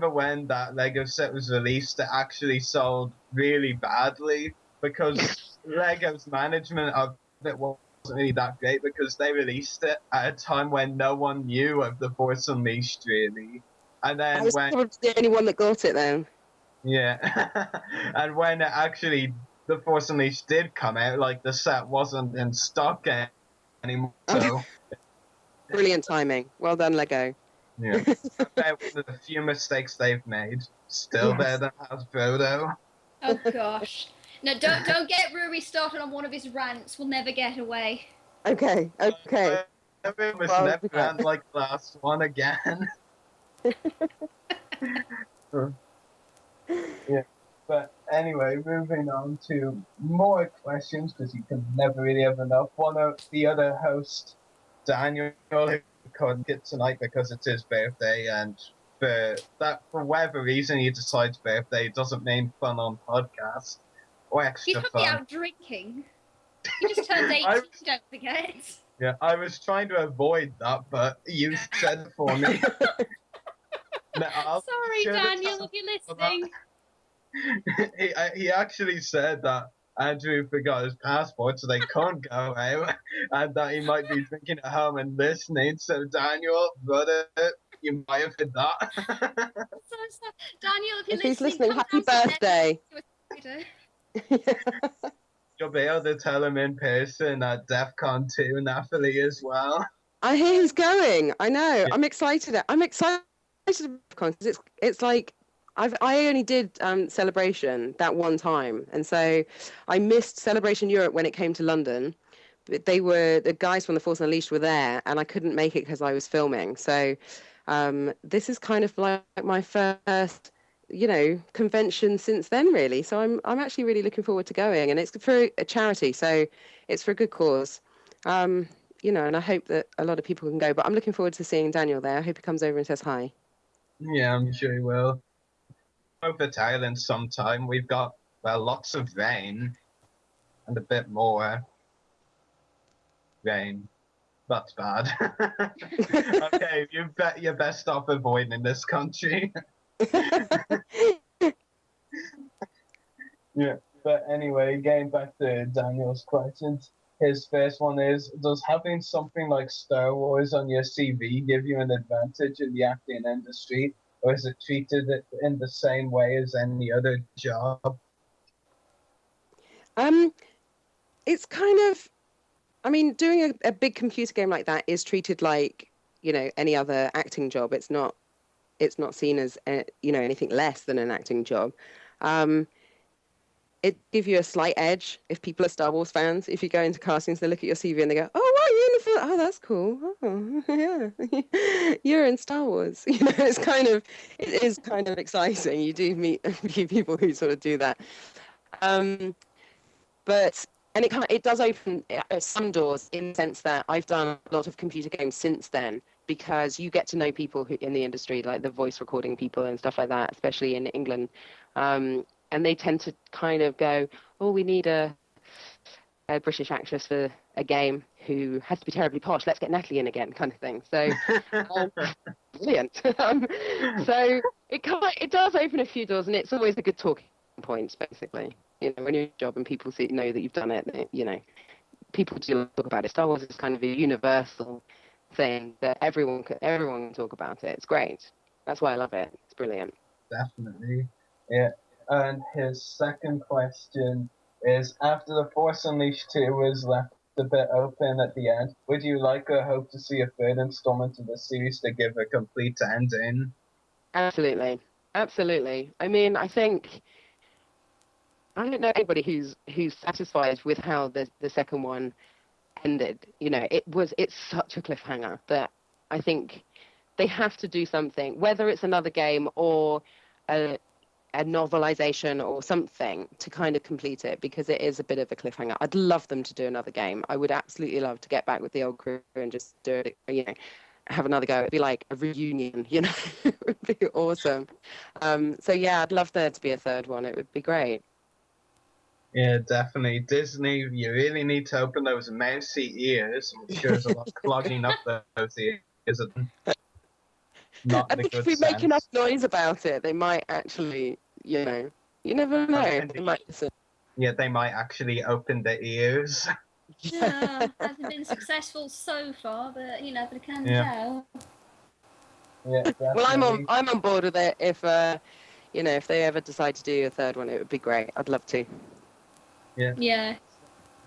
[SPEAKER 8] when that Lego set was released. It actually sold really badly because Lego's management of it wasn't really that great because they released it at a time when no one knew of the Force Unleashed really, and then
[SPEAKER 10] I was probably the only one that got it then.
[SPEAKER 8] Yeah, and when it actually the Force Unleashed did come out, like the set wasn't in stock anymore. So
[SPEAKER 10] brilliant timing. Well done, Lego.
[SPEAKER 8] Yeah, about the few mistakes they've made. Still better than Hasbro, though.
[SPEAKER 9] Oh gosh. No, don't get Ruri started on one of his rants. We'll never get away.
[SPEAKER 10] Okay.
[SPEAKER 8] We must never rant like the last one again. Yeah, but anyway, moving on to more questions because you can never really have enough. One of the other host, Daniel, who couldn't get tonight because it's his birthday, and for whatever reason he decides birthday doesn't mean fun on podcast or extra
[SPEAKER 9] He's
[SPEAKER 8] fun.
[SPEAKER 9] probably out drinking. He just turned 18, don't forget.
[SPEAKER 8] Yeah, I was trying to avoid that, but you said it for me.
[SPEAKER 9] Sorry, Daniel, if you're listening.
[SPEAKER 8] He actually said that Andrew forgot his passport, so they can't go out, and that he might be drinking at home and listening. So, Daniel, brother, you might have heard that.
[SPEAKER 9] So, Daniel, if
[SPEAKER 10] he's listening, happy birthday.
[SPEAKER 8] You'll be able to tell him in person at DEF CON 2, Nathalie, as well.
[SPEAKER 10] I hear he's going. I know. Yeah. I'm excited because it's like I only did Celebration that one time, and so I missed Celebration Europe when it came to London. But the guys from the Force Unleashed were there, and I couldn't make it because I was filming. So this is kind of like my first, convention since then, really. So I'm actually really looking forward to going, and it's for a charity, so it's for a good cause. And I hope that a lot of people can go. But I'm looking forward to seeing Daniel there. I hope he comes over and says hi.
[SPEAKER 8] Yeah, I'm sure he will. Over to Ireland sometime. We've got lots of rain and a bit more rain. That's bad. Okay, you're best off avoiding this country. Yeah, but anyway, getting back to Daniel's questions. His first one is, does having something like Star Wars on your CV give you an advantage in the acting industry, or is it treated in the same way as any other job?
[SPEAKER 10] It's kind of, doing a big computer game like that is treated like, any other acting job. It's not seen as, anything less than an acting job. It gives you a slight edge if people are Star Wars fans. If you go into castings, they look at your CV and they go, "Oh, wow, you're in the film. Oh, that's cool. Oh, yeah, you're in Star Wars." It is kind of exciting. You do meet a few people who sort of do that. But it does open some doors in the sense that I've done a lot of computer games since then, because you get to know people who in the industry, like the voice recording people and stuff like that, especially in England. And they tend to kind of go, "Oh, we need a British actress for a game who has to be terribly posh. Let's get Nathalie in again," kind of thing. So, brilliant. So it does open a few doors, and it's always a good talking point, basically. When you're in a job and people know that you've done it, people do talk about it. Star Wars is kind of a universal thing that everyone can talk about it. It's great. That's why I love it. It's brilliant.
[SPEAKER 8] Definitely. Yeah. And his second question is, after The Force Unleashed 2 was left a bit open at the end, would you like or hope to see a third installment of the series to give a complete ending?
[SPEAKER 10] Absolutely. Absolutely. I mean, I don't know anybody who's satisfied with how the second one ended. You know, it's such a cliffhanger that I think they have to do something, whether it's another game or a novelization or something to kind of complete it, because it is a bit of a cliffhanger. I'd love them to do another game. I would absolutely love to get back with the old crew and just do it, you know, have another go. It'd be like a reunion, you know. It would be awesome. So yeah, I'd love there to be a third one. It would be great.
[SPEAKER 8] Yeah, definitely. Disney, you really need to open those mousy ears. It shows a lot clogging up those ears. Not
[SPEAKER 10] I
[SPEAKER 8] the
[SPEAKER 10] think
[SPEAKER 8] good
[SPEAKER 10] if we make
[SPEAKER 8] sense.
[SPEAKER 10] enough noise about it, they might actually, you know, you never know. They might listen.
[SPEAKER 8] Yeah, they might actually open their ears.
[SPEAKER 9] Yeah, hasn't been successful so far, but you never can
[SPEAKER 8] Yeah.
[SPEAKER 9] tell.
[SPEAKER 8] Yeah, definitely.
[SPEAKER 10] Well, I'm on board with it. If you know, if they ever decide to do a third one, it would be great. I'd love to.
[SPEAKER 8] Yeah.
[SPEAKER 9] Yeah.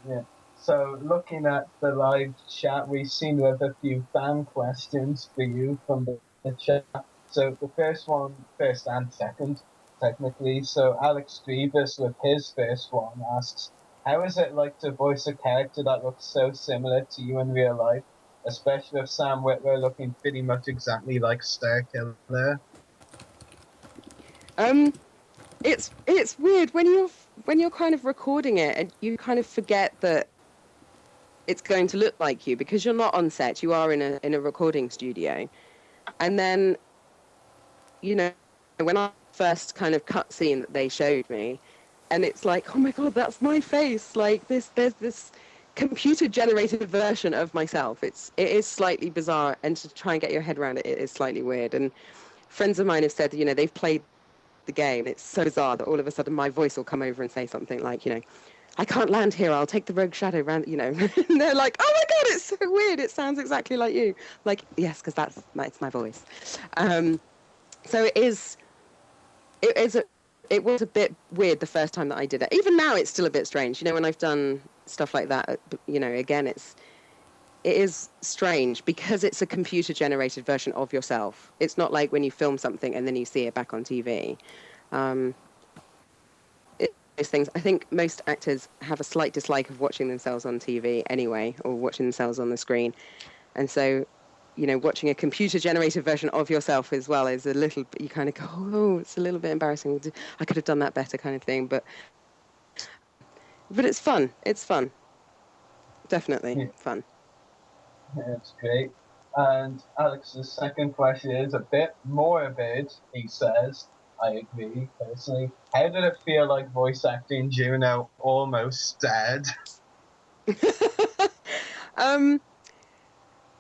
[SPEAKER 8] Yeah. So, looking at the live chat, we seem to have a few fan questions for you from the chat. So, the first and second, technically. So, Alex Drevis, with his first one, asks, how is it like to voice a character that looks so similar to you in real life, especially with Sam Witwer looking pretty much exactly like Starkiller?
[SPEAKER 10] It's weird when you're kind of recording it and you kind of forget that it's going to look like you, because you're not on set. You are in a recording studio, and then, you know, when I first kind of cut scene that they showed me, and it's like, oh my god, that's my face. Like there's this computer generated version of myself. It is slightly bizarre, and to try and get your head around it, it is slightly weird. And friends of mine have said, you know, they've played the game. It's so bizarre that all of a sudden my voice will come over and say something like, you know, I can't land here, I'll take the rogue shadow round, you know. And they're like, oh my god, it's so weird, it sounds exactly like you. Like, yes, because it's my voice. So it was a bit weird the first time that I did it. Even now it's still a bit strange, you know, when I've done stuff like that, you know, again, it is strange because it's a computer generated version of yourself. It's not like when you film something and then you see it back on TV. Those things, I think most actors have a slight dislike of watching themselves on TV anyway, or watching themselves on the screen. And so, you know, watching a computer generated version of yourself as well is a little, you kind of go, oh, it's a little bit embarrassing. I could have done that better, kind of thing. But it's fun. It's fun. Definitely fun.
[SPEAKER 8] That's great. And Alex's second question is a bit morbid, he says. I agree, personally. How did it feel like voice acting Juno almost dead?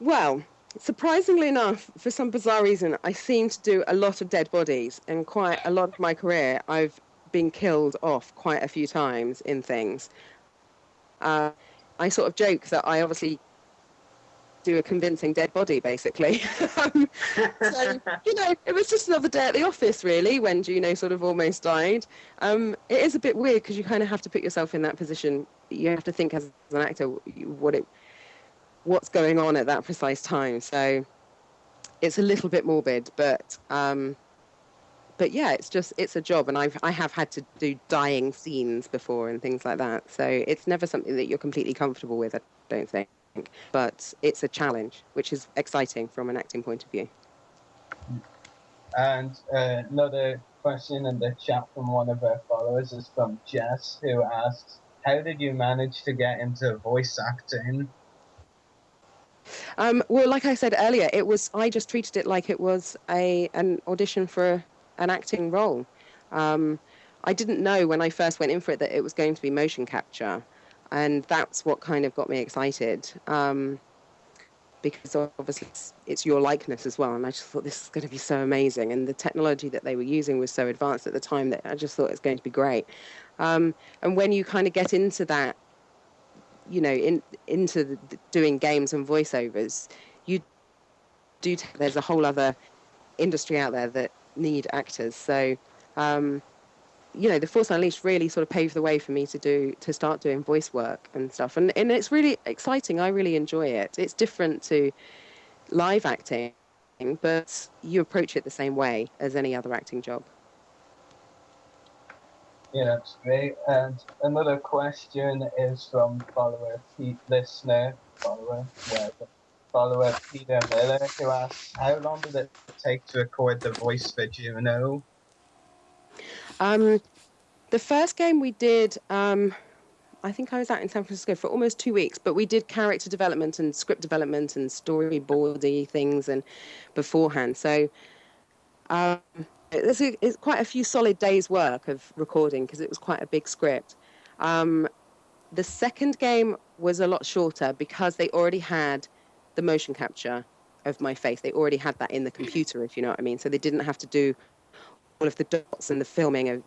[SPEAKER 10] Well, surprisingly enough, for some bizarre reason, I seem to do a lot of dead bodies. And quite a lot of my career, I've been killed off quite a few times in things. I sort of joke that I obviously do a convincing dead body, basically. So, you know, it was just another day at the office, really, when Juno sort of almost died. It is a bit weird because you kind of have to put yourself in that position. You have to think as an actor what's going on at that precise time. So it's a little bit morbid, but yeah, it's a job, and I have had to do dying scenes before and things like that. So it's never something that you're completely comfortable with, I don't think. But it's a challenge, which is exciting from an acting point of view.
[SPEAKER 8] And another question in the chat from one of our followers is from Jess, who asks, how did you manage to get into voice acting?
[SPEAKER 10] Well, like I said earlier, I just treated it like it was an audition for an acting role. I didn't know when I first went in for it that it was going to be motion capture. And that's what kind of got me excited, because obviously it's your likeness as well. And I just thought this is going to be so amazing. And the technology that they were using was so advanced at the time that I just thought it was going to be great. And when you kind of get into that, you know, into doing games and voiceovers, you there's a whole other industry out there that need actors. So, The Force Unleashed really sort of paved the way for me to start doing voice work and stuff. And it's really exciting. I really enjoy it. It's different to live acting, but you approach it the same way as any other acting job.
[SPEAKER 8] Yeah, that's great. And another question is from follower Peter Miller, who asks, how long did it take to record the voice for Juno?
[SPEAKER 10] The first game we did, I think I was out in San Francisco for almost 2 weeks, but we did character development and script development and storyboardy things and beforehand. So it's quite a few solid days' work of recording because it was quite a big script. The second game was a lot shorter because they already had the motion capture of my face. They already had that in the computer, if you know what I mean. So they didn't have to do all of the dots and the filming of,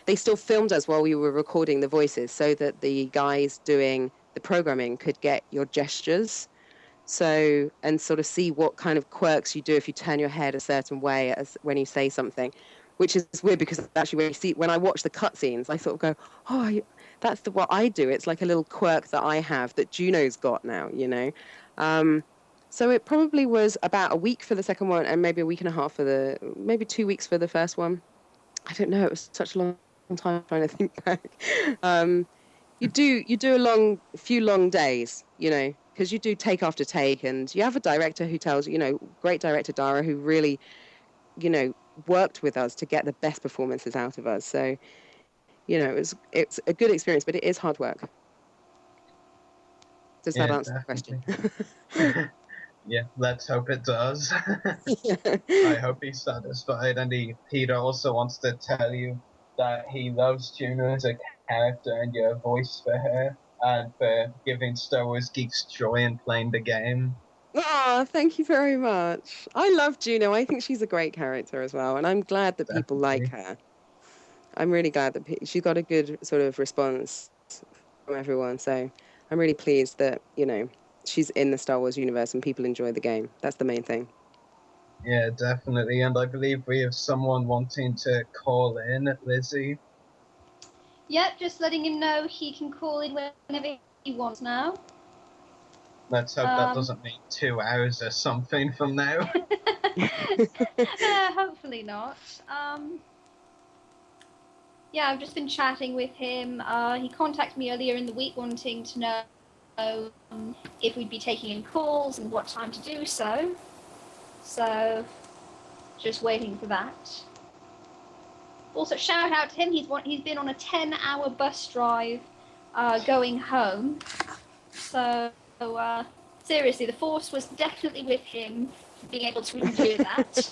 [SPEAKER 10] they still filmed us while we were recording the voices so that the guys doing the programming could get your gestures. So, and sort of see what kind of quirks you do if you turn your head a certain way when you say something, which is weird because actually when I watch the cutscenes, I sort of go, oh, that's what I do. It's like a little quirk that I have that Juno's got now, So it probably was about a week for the second one and maybe a week and a half maybe 2 weeks for the first one. I don't know. It was such a long time trying to think back. You do a few long days, because you do take after take, and you have a director who tells great director Dara, who really, worked with us to get the best performances out of us. So, it's a good experience, but it is hard work. Does that answer the question?
[SPEAKER 8] Yeah, let's hope it does. I hope he's satisfied. And Peter also wants to tell you that he loves Juno as a character and your voice for her, and for giving Star Wars geeks joy in playing the game.
[SPEAKER 10] Oh, thank you very much. I love Juno. I think she's a great character as well, and I'm glad that people like her. I'm really glad that she got a good sort of response from everyone. So I'm really pleased that, she's in the Star Wars universe and people enjoy the game. That's the main thing.
[SPEAKER 8] Yeah, definitely. And I believe we have someone wanting to call in, Lizzie.
[SPEAKER 9] Yep, just letting him know he can call in whenever he wants now.
[SPEAKER 8] Let's hope that doesn't mean 2 hours or something from now.
[SPEAKER 9] Hopefully not. Yeah, I've just been chatting with him. He contacted me earlier in the week wanting to know if we'd be taking in calls and what time to do so. So, just waiting for that. Also, shout out to him. He's been on a 10-hour bus drive going home. So, seriously, the Force was definitely with him, being able to endure that.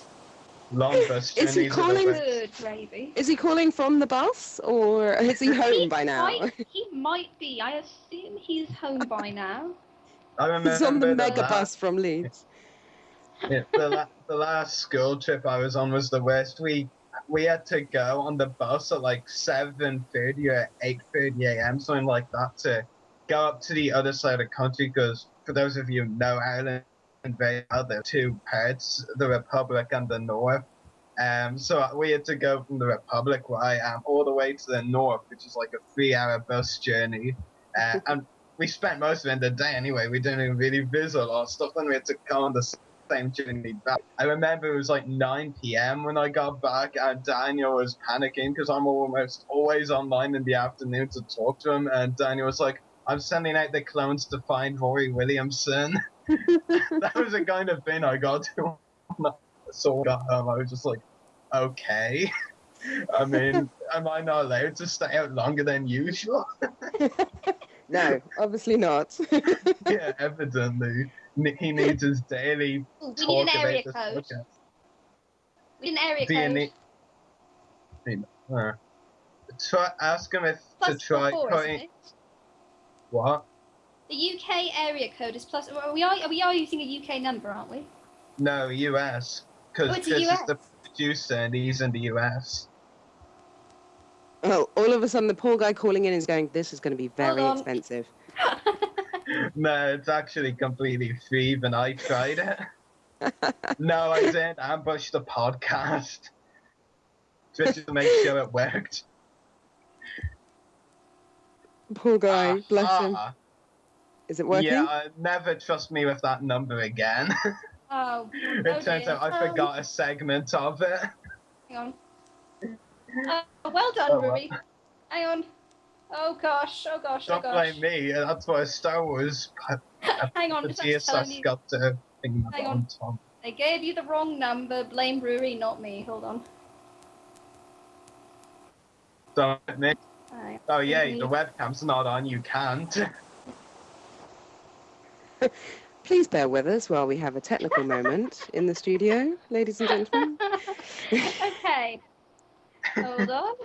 [SPEAKER 8] Long bus journeys.
[SPEAKER 10] Is he calling?
[SPEAKER 9] Good gravy.
[SPEAKER 10] Is he calling from the bus, or is he home by now?
[SPEAKER 9] He might be. I assume he's home by now.
[SPEAKER 8] I remember
[SPEAKER 10] he's on the mega bus from Leeds.
[SPEAKER 8] Yeah, the last school trip I was on was the worst. We had to go on the bus at like 7:30 or 8:30 a.m., something like that, to go up to the other side of the country, because for those of you who know Ireland very well, there are two parts, the Republic and the North. So we had to go from the Republic, where I am, all the way to the North, which is like a 3-hour bus journey. And we spent most of it in the day anyway. We didn't even really visit a lot of stuff. Then we had to go on the same journey back. I remember it was like 9 p.m. when I got back, and Daniel was panicking because I'm almost always online in the afternoon to talk to him. And Daniel was like, I'm sending out the clones to find Rory Williamson. That was the kind of thing I got to when I got home. I was just like, okay. I mean, am I not allowed to stay out longer than usual?
[SPEAKER 10] No, obviously not.
[SPEAKER 8] Yeah, evidently. He needs his daily talk about this podcast.
[SPEAKER 9] We need an area code.
[SPEAKER 8] Ask him if
[SPEAKER 9] plus
[SPEAKER 8] to try
[SPEAKER 9] cutting.
[SPEAKER 8] What?
[SPEAKER 9] The UK area code is plus. We are using a UK number, aren't we?
[SPEAKER 8] No, US. Because Chris is the producer and he's in the US.
[SPEAKER 10] Well, all of a sudden, the poor guy calling in is going, this is going to be very expensive.
[SPEAKER 8] No, it's actually completely free, and I tried it. No, I didn't ambush the podcast. Just to make sure it worked.
[SPEAKER 10] Poor guy, bless him. Is it working?
[SPEAKER 8] Yeah, never trust me with that number again.
[SPEAKER 9] Oh.
[SPEAKER 8] It turns out I forgot a segment of it.
[SPEAKER 9] Hang on. Well done, Ruby. Hang on. Oh gosh.
[SPEAKER 8] Don't blame me. That's what a Star Wars.
[SPEAKER 9] Hang on.
[SPEAKER 8] Got to think
[SPEAKER 9] Hang on. They gave you the wrong number. Blame Ruri, not me. Hold on.
[SPEAKER 8] Don't me. Oh yeah, the webcam's not on. You can't.
[SPEAKER 10] Please bear with us while we have a technical moment in the studio, ladies and gentlemen.
[SPEAKER 9] Okay. Hold on.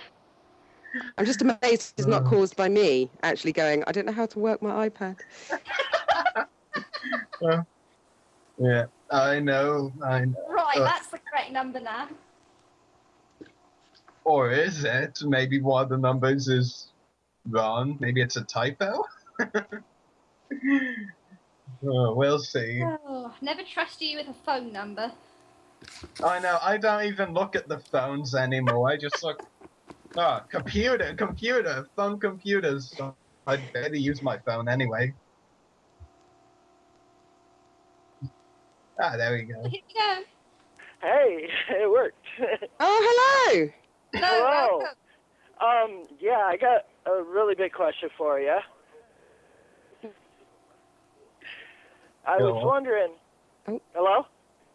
[SPEAKER 10] I'm just amazed it's not caused by me actually going, I don't know how to work my iPad.
[SPEAKER 8] Yeah, I know.
[SPEAKER 9] Right, that's the correct number now.
[SPEAKER 8] Or is it? Maybe one of the numbers is wrong. Maybe it's a typo? We'll see.
[SPEAKER 9] Oh, never trust you with a phone number.
[SPEAKER 8] I know, I don't even look at the phones anymore. I just look... computer, phone computers. So I'd better use my phone anyway. There we go.
[SPEAKER 9] Here you go.
[SPEAKER 11] Hey, it worked.
[SPEAKER 10] Oh, hello!
[SPEAKER 11] Hello. Yeah, I got a really big question for you. I was wondering...
[SPEAKER 10] Oh.
[SPEAKER 11] Hello?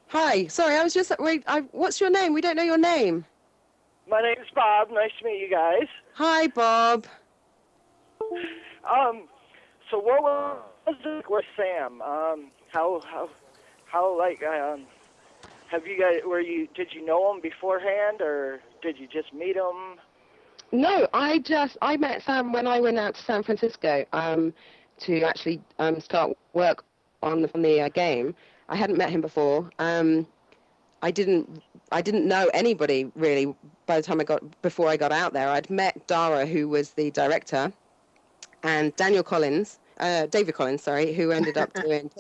[SPEAKER 10] Hi, sorry, I was just... what's your name? We don't know your name.
[SPEAKER 11] My name's Bob. Nice to meet you guys.
[SPEAKER 10] Hi, Bob.
[SPEAKER 11] So what was it with Sam? Have you guys, did you know him beforehand, or did you just meet him?
[SPEAKER 10] No, I met Sam when I went out to San Francisco to actually start work on the game. I hadn't met him before. I didn't know anybody really by the time before I got out there. I'd met Dara, who was the director, and David Collins, who ended up doing.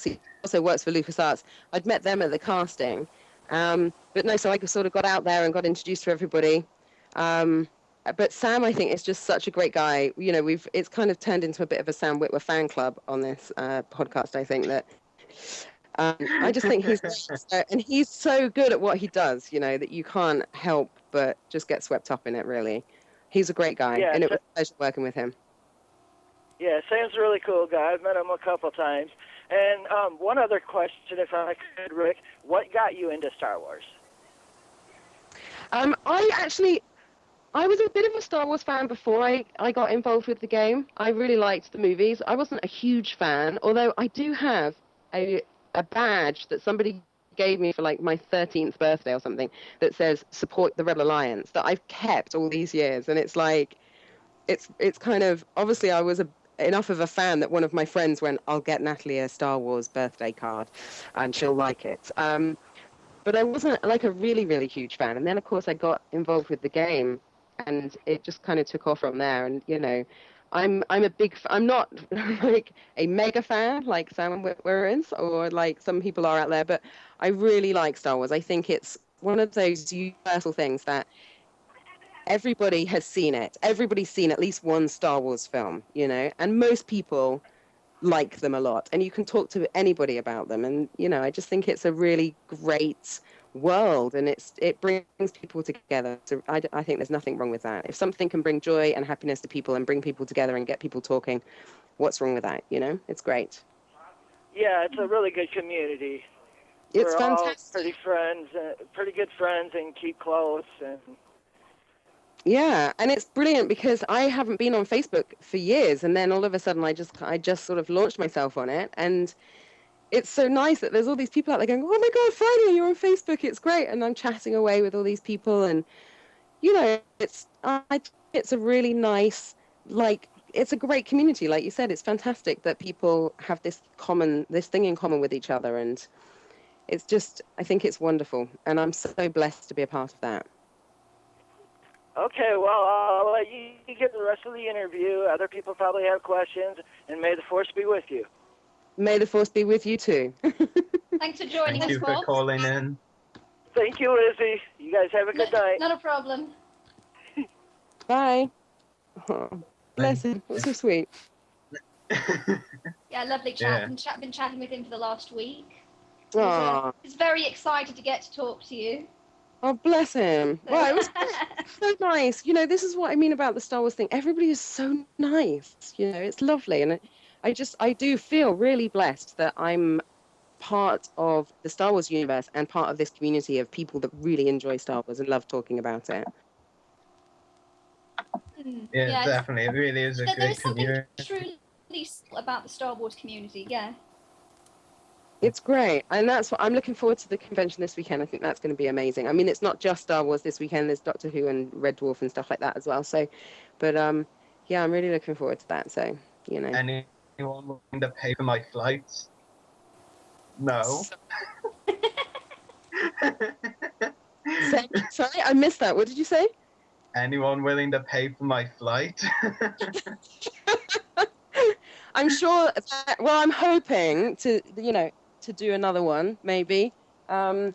[SPEAKER 10] He also works for LucasArts. I'd met them at the casting, but no. So I sort of got out there and got introduced to everybody. But Sam, I think, is just such a great guy. You know, it's kind of turned into a bit of a Sam Witwer fan club on this podcast. I think that. I just think he's so good at what he does, you know, that you can't help but just get swept up in it, really. He's a great guy, and it was a pleasure working with him.
[SPEAKER 11] Yeah, Sam's a really cool guy. I've met him a couple times. And one other question, if I could, Rick. What got you into Star Wars?
[SPEAKER 10] I was a bit of a Star Wars fan before I got involved with the game. I really liked the movies. I wasn't a huge fan, although I do have a badge that somebody gave me for like my 13th birthday or something that says support the Rebel Alliance, that I've kept all these years. And it's like, it's kind of, obviously I was enough of a fan that one of my friends went, I'll get Nathalie a Star Wars birthday card and she'll like it. But I wasn't like a really, really huge fan. And then of course I got involved with the game and it just kind of took off from there. And, you know, I'm not like a mega fan like Sam Witwer is, or like some people are out there, but I really like Star Wars. I think it's one of those universal things that everybody has seen it. Everybody's seen at least one Star Wars film, you know, and most people like them a lot. And you can talk to anybody about them. And, you know, I just think it's a really great world, and it brings people together. So I think there's nothing wrong with that. If something can bring joy and happiness to people and bring people together and get people talking, what's wrong with that? You know, it's great.
[SPEAKER 11] Yeah, it's a really good community.
[SPEAKER 10] It's
[SPEAKER 11] We're
[SPEAKER 10] fantastic.
[SPEAKER 11] all pretty good friends, and keep close. And
[SPEAKER 10] yeah, and it's brilliant because I haven't been on Facebook for years, and then all of a sudden I just sort of launched myself on it, and it's so nice that there's all these people out there going, oh my God, finally you're on Facebook. It's great. And I'm chatting away with all these people. And, you know, it's a really nice, like, it's a great community. Like you said, it's fantastic that people have this thing in common with each other. And it's just, I think it's wonderful. And I'm so blessed to be a part of that.
[SPEAKER 11] Okay, well, I'll let you get the rest of the interview. Other people probably have questions. And may the Force be with you.
[SPEAKER 10] May the Force be with you too.
[SPEAKER 9] Thanks for joining
[SPEAKER 8] Thank
[SPEAKER 9] us,
[SPEAKER 8] you for
[SPEAKER 9] Bob.
[SPEAKER 8] calling in.
[SPEAKER 11] Thank you, Izzy. You guys have a good night.
[SPEAKER 9] Not a problem.
[SPEAKER 10] Bye. Oh, bless him. That's so sweet.
[SPEAKER 9] Yeah, lovely
[SPEAKER 8] Yeah.
[SPEAKER 9] chat. Been chatting with him for the last week.
[SPEAKER 10] Aw.
[SPEAKER 9] He's very excited to get to talk to you.
[SPEAKER 10] Oh, bless him. Well, it was so nice. You know, this is what I mean about the Star Wars thing. Everybody is so nice. You know, it's lovely. And I do feel really blessed that I'm part of the Star Wars universe and part of this community of people that really enjoy Star Wars and love talking about it.
[SPEAKER 8] Yeah, definitely. It really is a
[SPEAKER 9] There
[SPEAKER 8] great
[SPEAKER 9] is something
[SPEAKER 8] community.
[SPEAKER 9] truly about the Star Wars community, yeah.
[SPEAKER 10] It's great. And that's what I'm looking forward to the convention this weekend. I think that's going to be amazing. I mean, it's not just Star Wars this weekend. There's Doctor Who and Red Dwarf and stuff like that as well. So, but yeah, I'm really looking forward to that. So, you know.
[SPEAKER 8] Anyone willing to pay for my flights? No.
[SPEAKER 10] Sorry, I missed that. What did you say?
[SPEAKER 8] Anyone willing to pay for my flight?
[SPEAKER 10] I'm sure. Well, I'm hoping to, to do another one, maybe. Like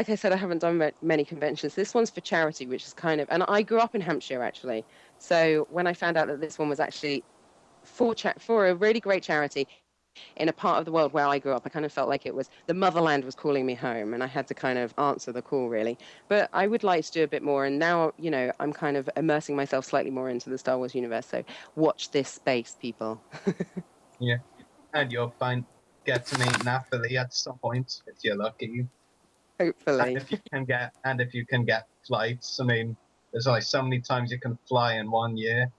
[SPEAKER 10] I said, I haven't done many conventions. This one's for charity, which is kind of, and I grew up in Hampshire, actually. So when I found out that this one was actually for a really great charity in a part of the world where I grew up, I kind of felt like it was the motherland was calling me home, and I had to kind of answer the call, really. But I would like to do a bit more, and now, I'm kind of immersing myself slightly more into the Star Wars universe. So watch this space, people.
[SPEAKER 8] Yeah, and you'll get to meet Nathalie at some point if you're lucky.
[SPEAKER 10] Hopefully.
[SPEAKER 8] And if you can get flights, I mean, there's only so many times you can fly in 1 year.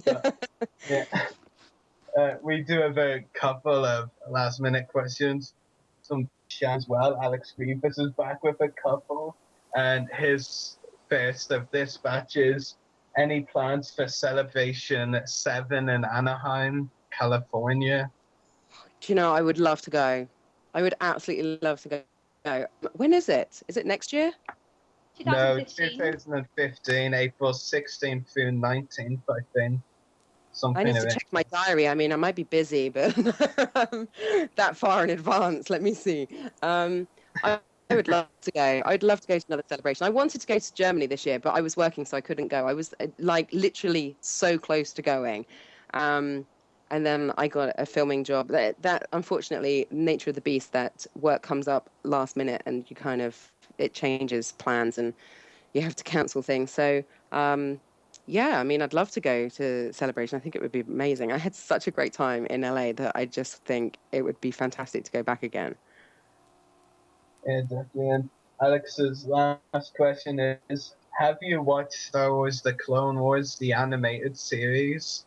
[SPEAKER 8] But, yeah. We do have a couple of last-minute questions. Some chat as well. Alex Grievous is back with a couple. And his first of this batch is, any plans for Celebration 7 in Anaheim, California?
[SPEAKER 10] Do you know, I would love to go. I would absolutely love to go. When is it? Is it next year?
[SPEAKER 9] 2015.
[SPEAKER 8] No, 2015, April 16th through 19th, I think.
[SPEAKER 10] I need to check my diary. I mean, I might be busy, but that far in advance. Let me see. I would love to go. I'd love to go to another celebration. I wanted to go to Germany this year, but I was working, so I couldn't go. I was literally so close to going. And then I got a filming job. That unfortunately, nature of the beast, that work comes up last minute and it changes plans and you have to cancel things. So, yeah, I mean, I'd love to go to Celebration. I think it would be amazing. I had such a great time in LA that I just think it would be fantastic to go back again.
[SPEAKER 8] Yeah, definitely. And Alex's last question is, have you watched Star Wars The Clone Wars, the animated series?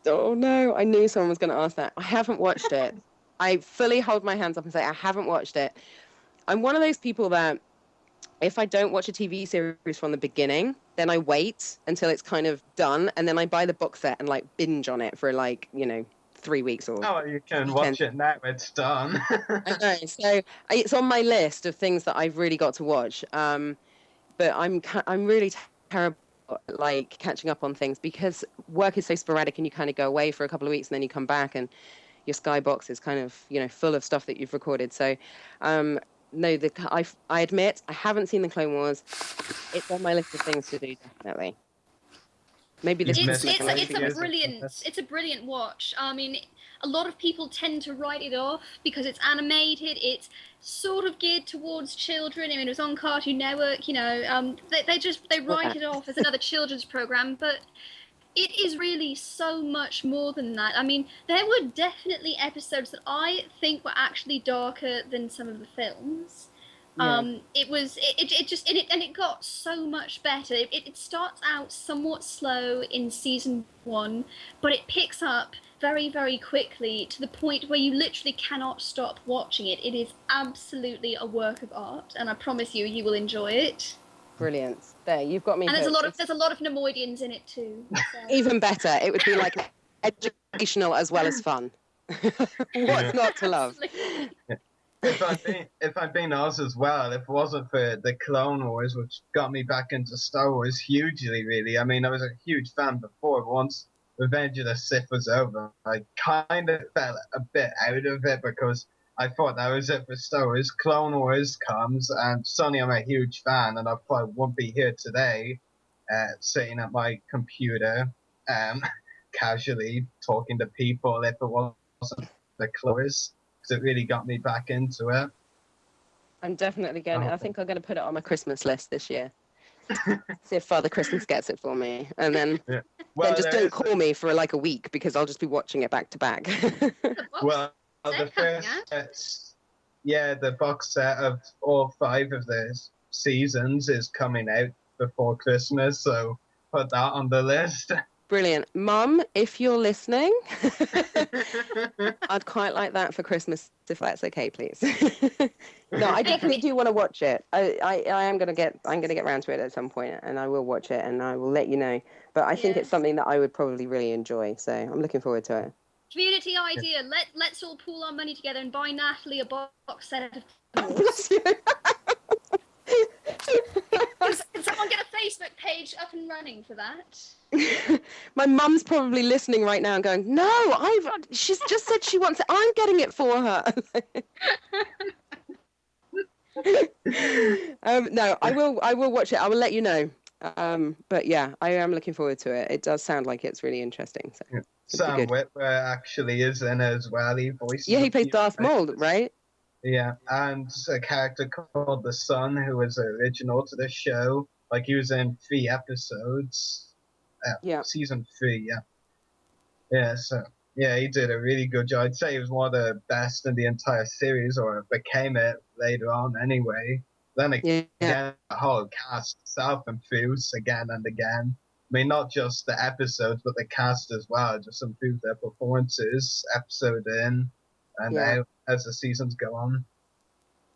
[SPEAKER 10] Oh, no, I knew someone was going to ask that. I haven't watched it. I fully hold my hands up and say I haven't watched it. I'm one of those people that if I don't watch a TV series from the beginning, then I wait until it's kind of done, and then I buy the box set and binge on it for 3 weeks or.
[SPEAKER 8] Oh, you can watch it now. It's done.
[SPEAKER 10] I know. So it's on my list of things that I've really got to watch. But I'm really terrible at catching up on things because work is so sporadic, and you kind of go away for a couple of weeks and then you come back and your Skybox is kind of full of stuff that you've recorded. So. No, I admit I haven't seen the Clone Wars. It's on my list of things to do, definitely. Maybe this
[SPEAKER 9] It's a brilliant watch. I mean, a lot of people tend to write it off because it's animated. It's sort of geared towards children. I mean, it was on Cartoon Network. They write it off as another children's program, but it is really so much more than that. I mean, there were definitely episodes that I think were actually darker than some of the films. Yeah. It got so much better. It starts out somewhat slow in season 1, but it picks up very, very quickly to the point where you literally cannot stop watching it. It is absolutely a work of art, and I promise you will enjoy it.
[SPEAKER 10] Brilliant. There, you've got me.
[SPEAKER 9] And there's a lot of Nemoidians in it too. So.
[SPEAKER 10] Even better. It would be educational as well as fun. What's not to love?
[SPEAKER 8] If I'm being honest as well, if it wasn't for the Clone Wars, which got me back into Star Wars hugely, really. I mean, I was a huge fan before, but once Revenge of the Sith was over, I kind of felt a bit out of it because I thought that was it for Star Wars. Clone Wars comes, and suddenly I'm a huge fan, and I probably wouldn't be here today, sitting at my computer, casually talking to people if it wasn't the Clone Wars, because it really got me back into it.
[SPEAKER 10] I'm definitely going. I think I'm going to put it on my Christmas list this year. See if Father Christmas gets it for me, and then
[SPEAKER 8] Well,
[SPEAKER 10] then just don't call me for like a week because I'll just be watching it back to back.
[SPEAKER 8] Well, the first, the box set of all 5 of the seasons is coming out before Christmas, so put that on the list.
[SPEAKER 10] Brilliant. Mum, if you're listening, I'd quite like that for Christmas, if that's okay, please. No, I definitely do want to watch it. I'm gonna get around to it at some point, and I will watch it, and I will let you know. But I think it's something that I would probably really enjoy, so I'm looking forward to it.
[SPEAKER 9] Community idea. Let's all pool our money together and buy Nathalie a box set of Can someone get a Facebook page up and running for that?
[SPEAKER 10] My mum's probably listening right now and going, "No, she's just said she wants it. I'm getting it for her." No, I will watch it. I will let you know. But yeah, I am looking forward to it. It does sound like it's really interesting. So
[SPEAKER 8] Sam Witwer actually is in it as well. He voices.
[SPEAKER 10] Yeah, he plays Darth Maul, right?
[SPEAKER 8] Yeah, and a character called the Son, who was original to the show. Like, he was in 3 episodes. Season 3, yeah. Yeah, so, yeah, he did a really good job. I'd say he was one of the best in the entire series, or became it later on anyway. Then again, the whole cast self-improves again and again. I mean, not just the episodes, but the cast as well. Just improve their performances, episode in and out as the seasons go on.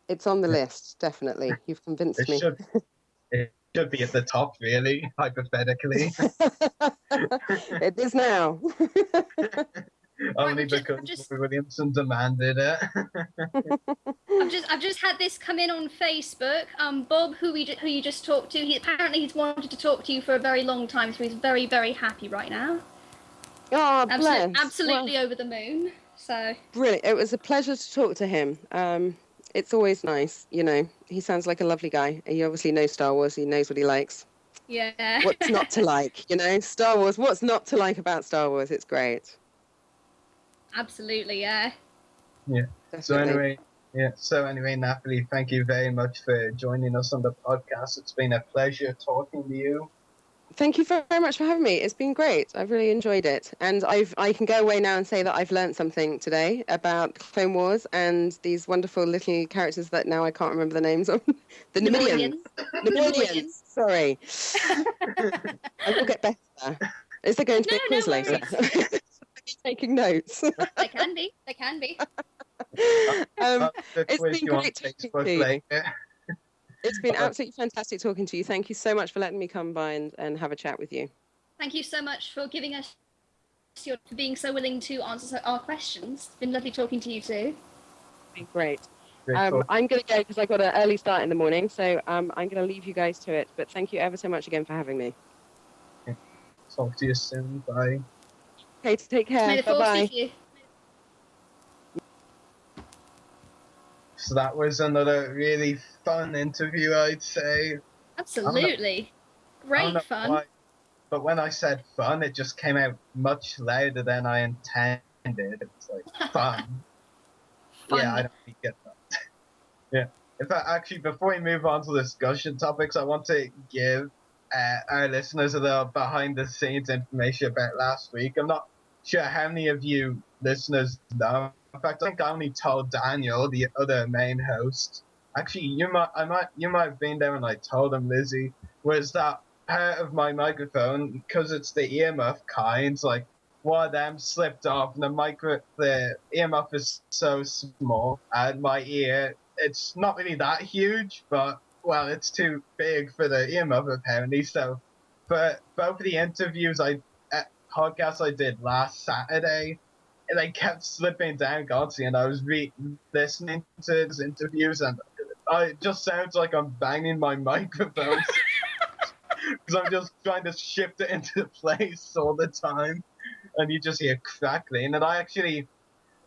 [SPEAKER 10] It's on the list, definitely. You've convinced me.
[SPEAKER 8] It should be at the top, really, hypothetically.
[SPEAKER 10] It is now.
[SPEAKER 8] Only because Williamson demanded it.
[SPEAKER 9] I've just had this come in on Facebook. Bob, who you just talked to, he's wanted to talk to you for a very long time, so he's very, very happy right now.
[SPEAKER 10] Oh, bless.
[SPEAKER 9] Absolutely over the moon. So
[SPEAKER 10] brilliant. It was a pleasure to talk to him. It's always nice, you know. He sounds like a lovely guy. He obviously knows Star Wars. He knows what he likes.
[SPEAKER 9] Yeah.
[SPEAKER 10] What's not to like, you know? Star Wars. What's not to like about Star Wars? It's great.
[SPEAKER 9] Absolutely, yeah.
[SPEAKER 8] Yeah. Definitely. So anyway, Nathalie, thank you very much for joining us on the podcast. It's been a pleasure talking to you.
[SPEAKER 10] Thank you very much for having me. It's been great. I've really enjoyed it. And I can go away now and say that I've learned something today about Clone Wars and these wonderful little characters that now I can't remember the names of. The Nemilians. Sorry. I will get better. Is there going to be a quiz later? Taking notes.
[SPEAKER 9] They can be.
[SPEAKER 10] It's been great talking to you. It's been absolutely fantastic talking to you. Thank you so much for letting me come by and have a chat with you.
[SPEAKER 9] Thank you so much for giving us for being so willing to answer our questions. It's been lovely talking to you too.
[SPEAKER 10] It's been great. I'm going to go because I've got an early start in the morning, so I'm going to leave you guys to it. But thank you ever so much again for having me.
[SPEAKER 8] Talk to you soon. Bye.
[SPEAKER 10] Okay, take care. Bye-bye.
[SPEAKER 8] So that was another really fun interview, I'd say.
[SPEAKER 9] Absolutely. Great fun.
[SPEAKER 8] Why, but when I said fun, it just came out much louder than I intended. It's like, fun. Yeah, I don't really get that. Yeah. In fact, actually, before we move on to discussion topics, I want to give our listeners a little behind-the-scenes information about last week. I'm not sure how many of you listeners know. In fact, I think I only told Daniel, the other main host. Actually, you might have been there when I told him, Lizzie, was that part of my microphone, because it's the earmuff kind, like one of them slipped off, and the earmuff is so small, and my ear, it's not really that huge, but well, it's too big for the earmuff apparently. So, for both of the interviews podcasts I did last Saturday, they kept slipping down constantly, and I was listening to those interviews, and it just sounds like I'm banging my microphone because I'm just trying to shift it into place all the time, and you just hear crackling. And I actually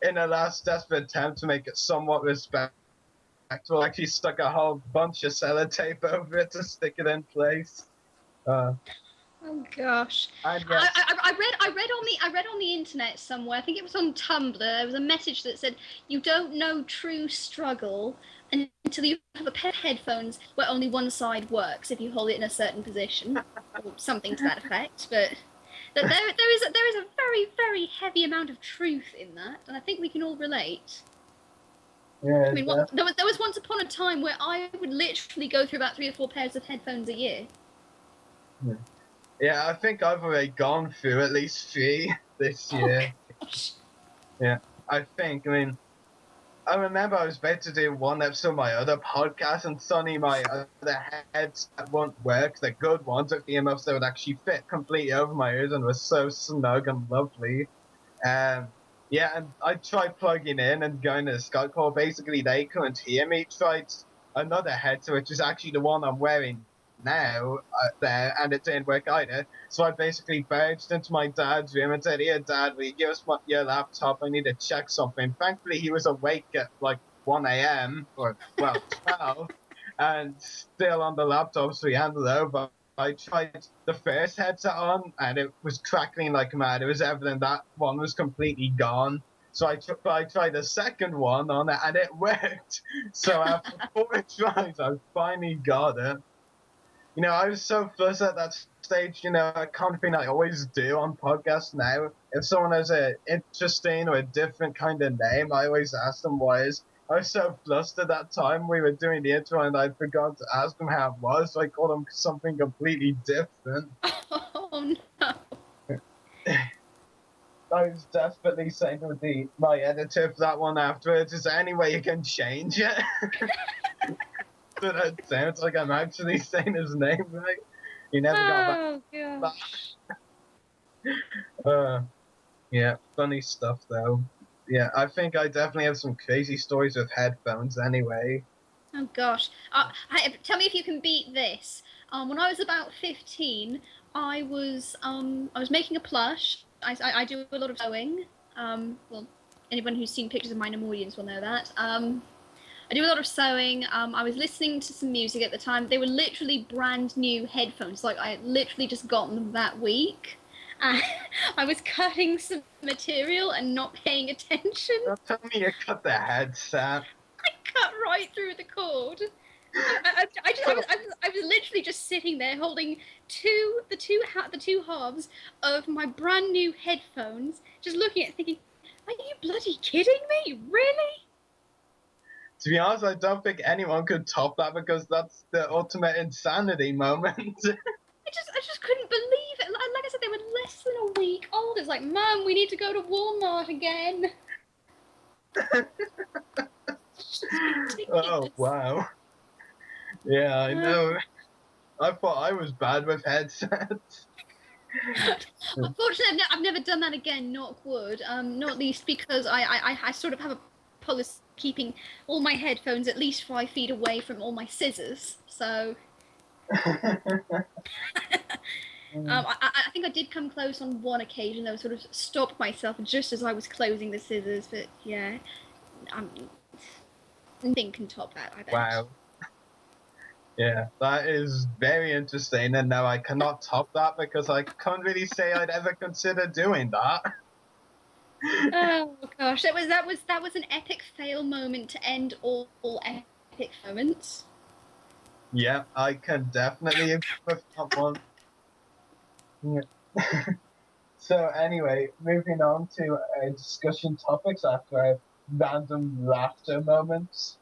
[SPEAKER 8] in a last desperate attempt to make it somewhat respectful, actually stuck a whole bunch of sellotape over it to stick it in place.
[SPEAKER 9] Oh gosh! I read on the internet somewhere. I think it was on Tumblr. There was a message that said, "You don't know true struggle until you have a pair of headphones where only one side works if you hold it in a certain position," or something to that effect. But that there is a very, very heavy amount of truth in that, and I think we can all relate.
[SPEAKER 8] Yeah.
[SPEAKER 9] I mean, there was once upon a time where I would literally go through about 3 or 4 pairs of headphones a year.
[SPEAKER 8] Yeah, I think I've already gone through at least 3 this year.
[SPEAKER 9] Gosh.
[SPEAKER 8] Yeah, I remember I was about to do one episode of my other podcast, and suddenly my other headset won't work. The good ones with the earmuffs that would actually fit completely over my ears and was so snug and lovely. Yeah, and I tried plugging in and going to the Skype call. Basically, they couldn't hear me. Tried another headset, which is actually the one I'm wearing now there, and it didn't work either. So I basically bounced into my dad's room and said, "Here, Dad, will you give us your laptop? I need to check something." Thankfully, he was awake at like 1 a.m. or, well, 12, and still on the laptop, so he handed it over. I tried the first headset on, and it was crackling like mad. It was evident that one was completely gone. So I tried the second one on it, and it worked. So after 4 tries, I finally got it. You know, I was so flustered at that stage, you know, a kind of thing I always do on podcasts now. If someone has an interesting or a different kind of name, I always ask them what it is. I was so flustered that time we were doing the intro, and I forgot to ask them how it was, so I called them something completely different.
[SPEAKER 9] Oh, no.
[SPEAKER 8] I was desperately saying to my editor for that one afterwards, is there any way you can change it? So that sounds like I'm actually saying his name right. You never got back. Yeah, funny stuff though. Yeah, I think I definitely have some crazy stories with headphones anyway.
[SPEAKER 9] Oh gosh. Tell me if you can beat this. When I was about 15, I was making a plush. I do a lot of sewing. Well, anyone who's seen pictures of my audience will know that. I do a lot of sewing. I was listening to some music at the time. They were literally brand new headphones. Like, I had literally just gotten them that week. I was cutting some material and not paying attention.
[SPEAKER 8] Don't tell me you cut the headset.
[SPEAKER 9] I cut right through the cord. I was literally just sitting there holding the two halves of my brand new headphones, just looking at it thinking, are you bloody kidding me? Really?
[SPEAKER 8] To be honest, I don't think anyone could top that, because that's the ultimate insanity moment.
[SPEAKER 9] I just couldn't believe it. Like I said, they were less than a week old. It's like, Mum, we need to go to Walmart again.
[SPEAKER 8] Oh, wow. Yeah, I know. I thought I was bad with headsets.
[SPEAKER 9] Unfortunately, I've never done that again, knock wood. Not least because I sort of have a policy keeping all my headphones at least 5 feet away from all my scissors. So I think I did come close on one occasion, though. Sort of stopped myself just as I was closing the scissors. But yeah, nothing can top that, I bet.
[SPEAKER 8] Wow. Yeah, that is very interesting, and no, I cannot top that, because I can't really say I'd ever consider doing that.
[SPEAKER 9] Oh gosh, that was an epic fail moment to end all epic moments.
[SPEAKER 8] Yeah, I can definitely agree with that one. Yeah. So anyway, moving on to discussion topics after random laughter moments.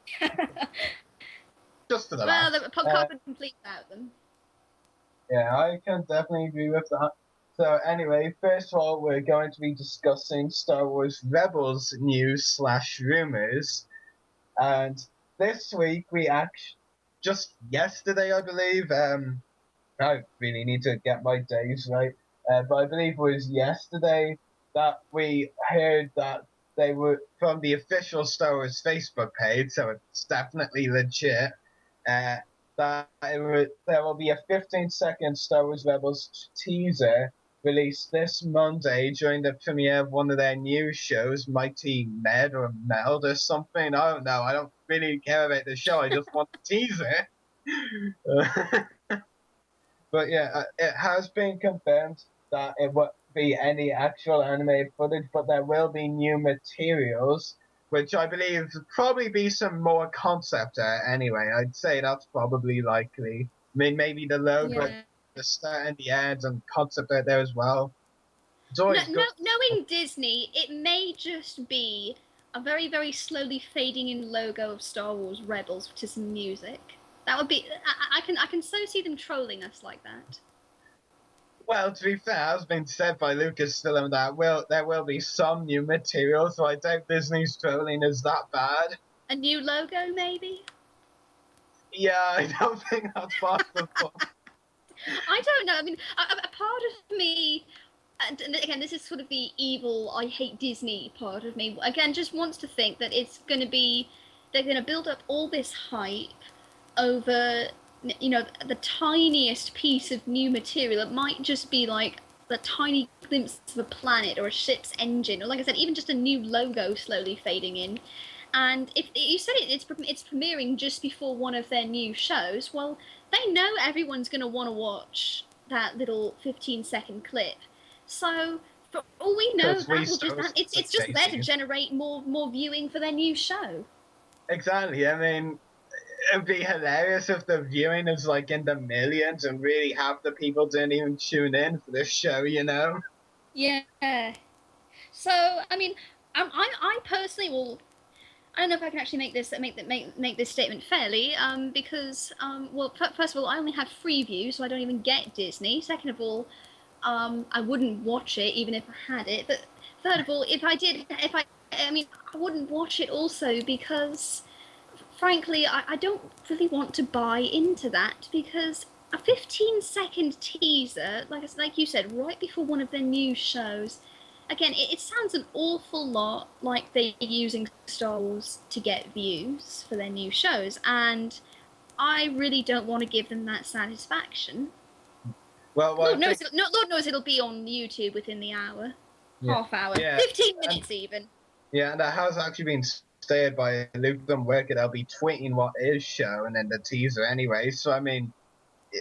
[SPEAKER 8] Just for the
[SPEAKER 9] well,
[SPEAKER 8] laugh.
[SPEAKER 9] the podcast would complete without them.
[SPEAKER 8] Yeah, I can definitely agree with that. So anyway, first of all, we're going to be discussing Star Wars Rebels news / rumors. And this week just yesterday, I believe, I really need to get my days right, but I believe it was yesterday that we heard that they were from the official Star Wars Facebook page, so it's definitely legit, that there will be a 15-second Star Wars Rebels teaser released this Monday during the premiere of one of their new shows, Mighty Med or Meld or something. I don't know. I don't really care about the show. I just want the teaser. But yeah, it has been confirmed that it won't be any actual animated footage, but there will be new materials, which I believe will probably be some more concept art anyway. I'd say that's probably likely. I mean, maybe the logo, the start and the ads, and concept art there as well. It's always good.
[SPEAKER 9] Knowing Disney, it may just be a very, very slowly fading in logo of Star Wars Rebels to some music. That would be. I can so see them trolling us like that.
[SPEAKER 8] Well, to be fair, as been said by Lucasfilm, that there will be some new material, so I doubt Disney's trolling is that bad.
[SPEAKER 9] A new logo, maybe?
[SPEAKER 8] Yeah, I don't think that's possible.
[SPEAKER 9] I don't know. I mean, a part of me, and again, this is sort of the evil, I hate Disney part of me, again, just wants to think that it's going to be, they're going to build up all this hype over, you know, the tiniest piece of new material. It might just be like the tiny glimpse of a planet or a ship's engine, or like I said, even just a new logo slowly fading in. And if you said it's premiering just before one of their new shows, well, they know everyone's going to want to watch that little 15-second clip. So for all we know, it's just there to generate more viewing for their new show.
[SPEAKER 8] Exactly. I mean, it'd be hilarious if the viewing is like in the millions and really half the people didn't even tune in for this show, you know?
[SPEAKER 9] Yeah. So I mean, I personally will. I don't know if I can actually make this statement fairly, because well, first of all, I only have Freeview, so I don't even get Disney. Second of all, I wouldn't watch it even if I had it. But third of all, I mean, I wouldn't watch it also because, frankly, I don't really want to buy into that, because a 15-second teaser, like you said, right before one of their new shows, again, it sounds an awful lot like they're using Star Wars to get views for their new shows, and I really don't want to give them that satisfaction.
[SPEAKER 8] Well,
[SPEAKER 9] Lord knows it'll be on YouTube within the hour, half hour, 15 minutes even.
[SPEAKER 8] Yeah, and that has actually been stated by Lucasfilm Wicked. They'll be tweeting what is shown in the teaser anyway. So I mean,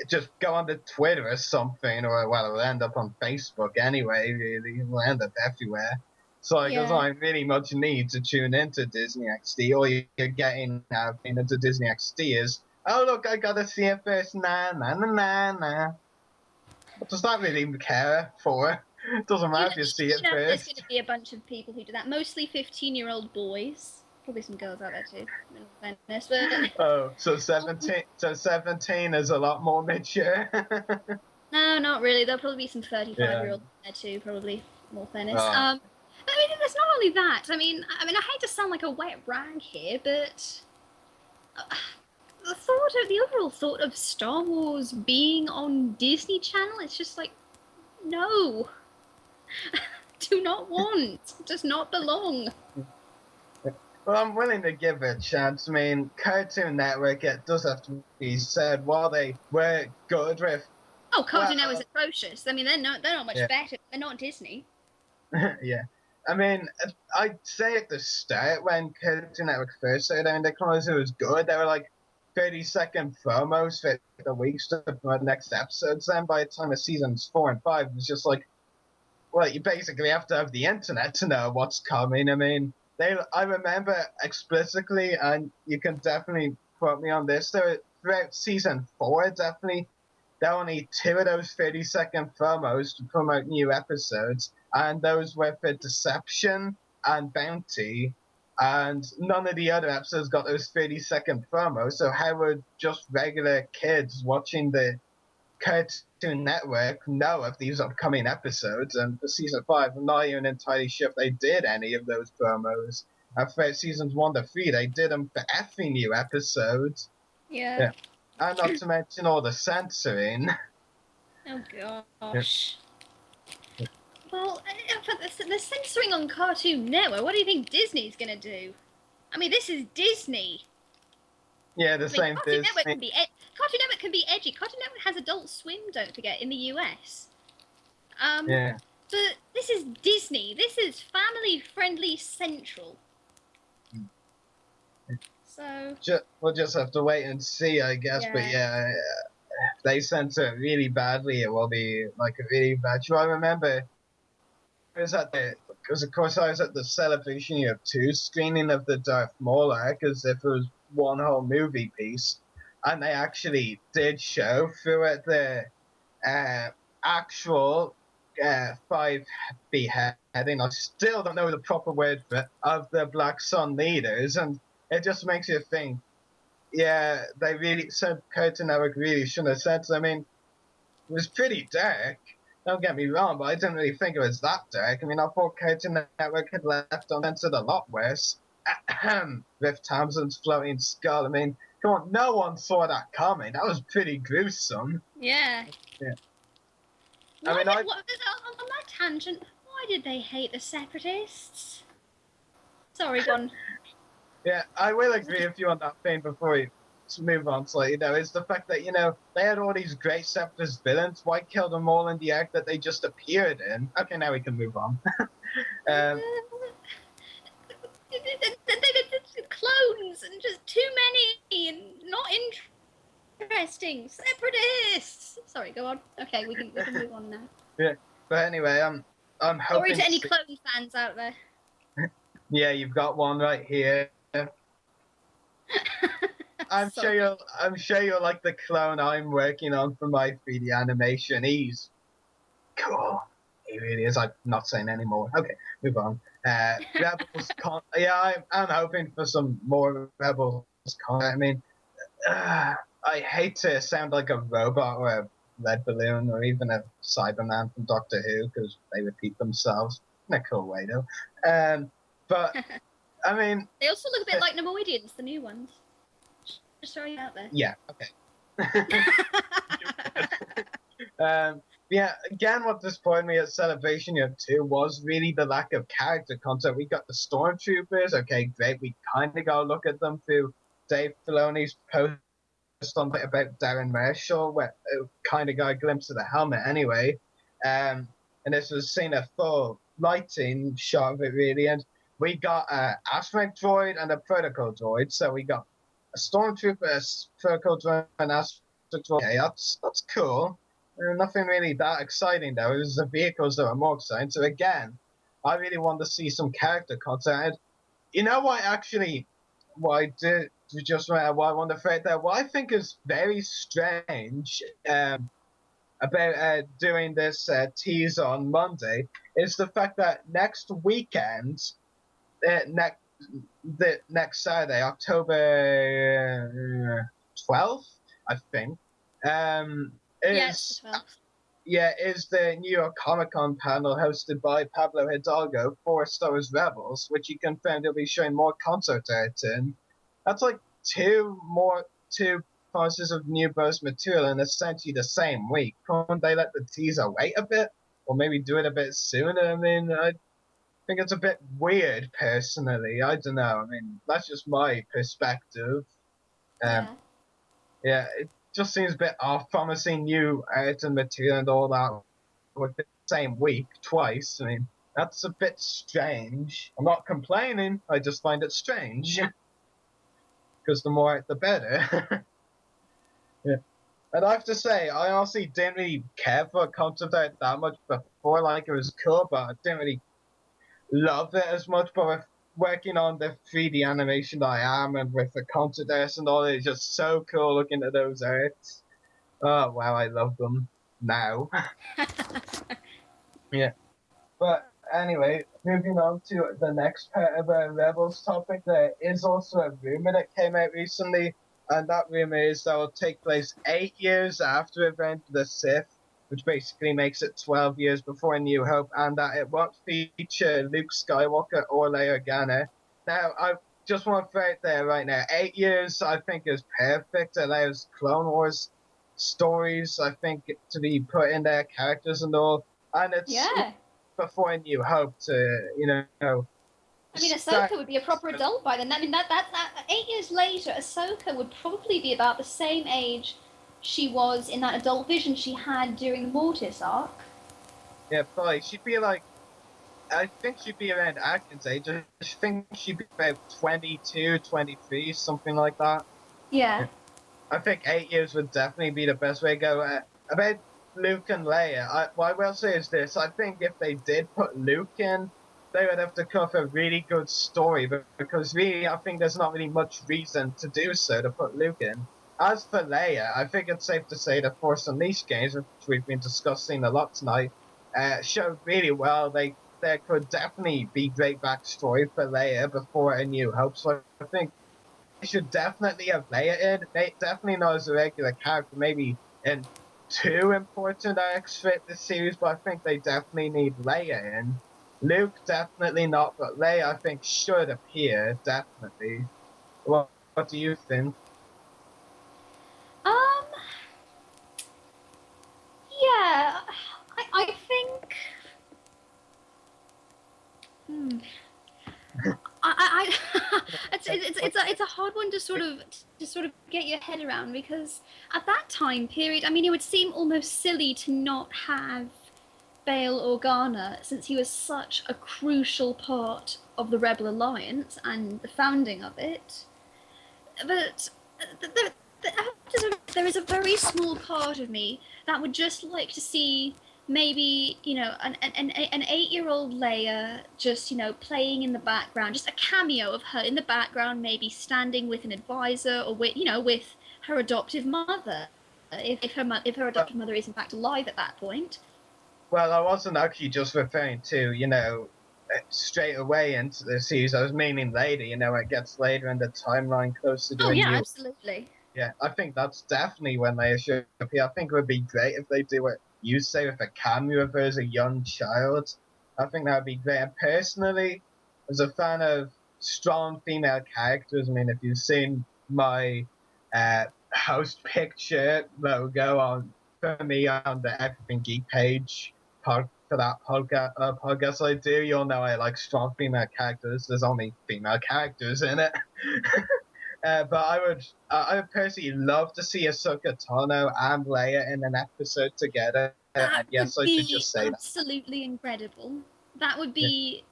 [SPEAKER 8] just go on to Twitter or something, or well, it'll end up on Facebook anyway. Really, it'll end up everywhere. So I guess I really much need to tune into Disney XD. All you're getting out into Disney XD is, oh look, I gotta see it first. Nah. What does that really care for? It doesn't matter if you see it first.
[SPEAKER 9] There's going to be a bunch of people who do that. Mostly 15-year-old boys. Probably some girls out there too. But...
[SPEAKER 8] Oh, so 17. So 17 is a lot more mature.
[SPEAKER 9] No, not really. There'll probably be some 35-year-olds there too. Probably, more fairness. I mean, there's not only that. I mean, I hate to sound like a wet rag here, but the overall thought of Star Wars being on Disney Channel, it's just like, no. Do not want. Does not belong.
[SPEAKER 8] Well, I'm willing to give it a chance. I mean, Cartoon Network, it does have to be said, while they were good with...
[SPEAKER 9] Oh, Cartoon Network's atrocious. I mean, they're not much better. They're not Disney.
[SPEAKER 8] Yeah. I mean, I'd say at the start, when Cartoon Network first started, I mean, they claimed it was good. They were like 30-second promos for the weeks to promote the next episodes. Then by the time of seasons 4 and 5, it was just like, well, you basically have to have the internet to know what's coming. I mean, I remember explicitly, and you can definitely quote me on this, throughout season 4, definitely, there were only 2 of those 30-second promos to promote new episodes, and those were for Deception and Bounty, and none of the other episodes got those 30-second promos, so how would just regular kids watching the Cartoon Network know of these upcoming episodes? And for season 5, I'm not even entirely sure if they did any of those promos. And for seasons 1 to 3, they did them for effing new episodes.
[SPEAKER 9] Yeah.
[SPEAKER 8] And not to mention all the censoring.
[SPEAKER 9] Oh gosh. Yeah. Well, for the censoring on Cartoon Network, what do you think Disney's gonna do? I mean, this is Disney.
[SPEAKER 8] Yeah, same
[SPEAKER 9] Cartoon Network can be edgy. Cartoon Network has Adult Swim, don't forget, in the US.
[SPEAKER 8] Yeah.
[SPEAKER 9] But this is Disney. This is family-friendly Central. So...
[SPEAKER 8] We'll just have to wait and see, I guess.
[SPEAKER 9] Yeah.
[SPEAKER 8] But yeah, if they censor it really badly, it will be like a really bad show. I remember because of course I was at the Celebration of 2 screening of the Darth Maul arc as if it was one whole movie piece, and they actually did show through it the actual 5 beheading. I still don't know the proper word for it, of the Black Sun leaders, and it just makes you think, yeah, they really said Cartoon Network really shouldn't have said so. I mean, it was pretty dark. Don't get me wrong, but I didn't really think it was that dark. I mean, I thought Cartoon Network had left uncensored a lot worse. With Tamsin's floating skull. I mean, come on, no one saw that coming. That was pretty gruesome.
[SPEAKER 9] Yeah.
[SPEAKER 8] Yeah.
[SPEAKER 9] On that tangent, why did they hate the Separatists? Sorry, go on.
[SPEAKER 8] Yeah, I will agree with you on that thing before we move on slightly, though, is the fact that, they had all these great Separatist villains. Why kill them all in the arc that they just appeared in? Okay, now we can move on.
[SPEAKER 9] Clones and just too many and not interesting. Separatists! Sorry, go on. Okay, we can move on now.
[SPEAKER 8] Yeah, but anyway, I'm hoping...
[SPEAKER 9] Sorry to any clone fans out there.
[SPEAKER 8] Yeah, you've got one right here. I'm sure you're like the clone I'm working on for my 3D animation. He's cool. He really is. I'm not saying anymore. Okay, move on. Rebels I'm hoping for some more Rebels content. I mean, I hate to sound like a robot or a lead balloon or even a Cyberman from Doctor Who because they repeat themselves in a cool way, though. But I mean,
[SPEAKER 9] they also look a bit like Nemoidians, the new ones. Just throwing it out there.
[SPEAKER 8] Yeah. Okay. Yeah. Again, what disappointed me at Celebration of 2 was really the lack of character content. We got the Stormtroopers. Okay, great. We kind of got to look at them through Dave Filoni's post on about Darren Marshall, where it kind of got a glimpse of the helmet anyway. And this was seeing a full lighting shot of it really, and we got an astromech droid and a protocol droid. So we got a Stormtrooper, a protocol droid, and an astromech droid. Okay, that's cool. Nothing really that exciting though. It was the vehicles that were more exciting. So again, I really want to see some character content. And you know what? Actually, what I did just what I want to thread there. What I think is very strange about doing this tease on Monday is the fact that next weekend, the next Saturday, October 12th, I think, is the New York Comic Con panel hosted by Pablo Hidalgo for Star Wars Rebels, which he confirmed he'll be showing more concert art in. That's like two pieces of new bonus material in essentially the same week. Couldn't they let the teaser wait a bit, or maybe do it a bit sooner? I mean, I think it's a bit weird, personally. I don't know. I mean, that's just my perspective. Yeah, it just seems a bit off, promising new art and material and all that with the same week twice. I mean, that's a bit strange. I'm not complaining. I just find it strange. Because the more art, the better. Yeah. And I have to say, I honestly didn't really care for concept art that much before. Like, it was cool, but I didn't really love it as much. But with working on the 3D animation that I am, and with the concept art and all, it's just so cool looking at those arts. Oh, wow, I love them now. Yeah. But anyway, moving on to the next part of our Rebels topic, there is also a rumor that came out recently, and that rumor is that will take place 8 years after Revenge of the Sith, which basically makes it 12 years before A New Hope, and that it won't feature Luke Skywalker or Leia Organa. Now, I just want to throw it there right now. 8 years, I think, is perfect. It allows Clone Wars stories, I think, to be put in their characters and all, and it's before A New Hope to,
[SPEAKER 9] I mean, Ahsoka would be a proper adult by then. I mean, that 8 years later, Ahsoka would probably be about the same age she was in that adult vision she had during the Mortis arc.
[SPEAKER 8] Yeah, probably. She'd be like, I think she'd be around Atkins' age. I think she'd be about 22, 23, something like that.
[SPEAKER 9] Yeah.
[SPEAKER 8] I think 8 years would definitely be the best way to go. About Luke and Leia, what I will say is this. I think if they did put Luke in, they would have to come up with a really good story, because really, I think there's not really much reason to do so, to put Luke in. As for Leia, I think it's safe to say the Force Unleashed games, which we've been discussing a lot tonight, showed really well there could definitely be great backstory for Leia before A New Hope. So I think they should definitely have Leia in. Definitely not as a regular character, maybe in two important arcs for the series, but I think they definitely need Leia in. Luke, definitely not, but Leia, I think, should appear, definitely. What do you think?
[SPEAKER 9] Yeah, I think. It's a hard one to sort of get your head around, because at that time period, I mean, it would seem almost silly to not have Bail Organa, since he was such a crucial part of the Rebel Alliance and the founding of it. But there is a very small part of me that would just like to see maybe, you know, an 8-year-old Leia just, you know, playing in the background, just a cameo of her in the background, maybe standing with an advisor, or with, you know, with her adoptive mother, if her adoptive mother is in fact alive at that point.
[SPEAKER 8] Well, I wasn't actually just referring to, you know, straight away into the series. I was meaning later, you know, it gets later in the timeline, closer to
[SPEAKER 9] Absolutely.
[SPEAKER 8] Yeah, I think that's definitely when they should appear. I think it would be great if they do what you say, with a cameo of her as a young child. I think that would be great. And personally, as a fan of strong female characters, I mean, if you've seen my host picture logo for me on the Everything Geek page for that podcast I do, you'll know I like strong female characters. There's only female characters in it. But I would personally love to see Ahsoka Tano and Leia in an episode together.
[SPEAKER 9] That
[SPEAKER 8] yes,
[SPEAKER 9] would
[SPEAKER 8] I should just say
[SPEAKER 9] absolutely incredible. That would be,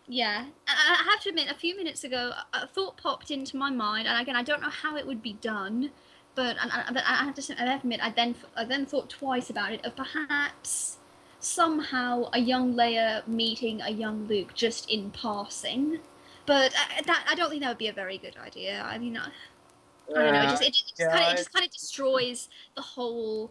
[SPEAKER 9] yeah. I have to admit, a few minutes ago, a thought popped into my mind, and again, I don't know how it would be done, but I have to admit, I then thought twice about it, of perhaps somehow a young Leia meeting a young Luke just in passing. But I don't think that would be a very good idea. I mean, I don't know. It just kind of destroys the whole.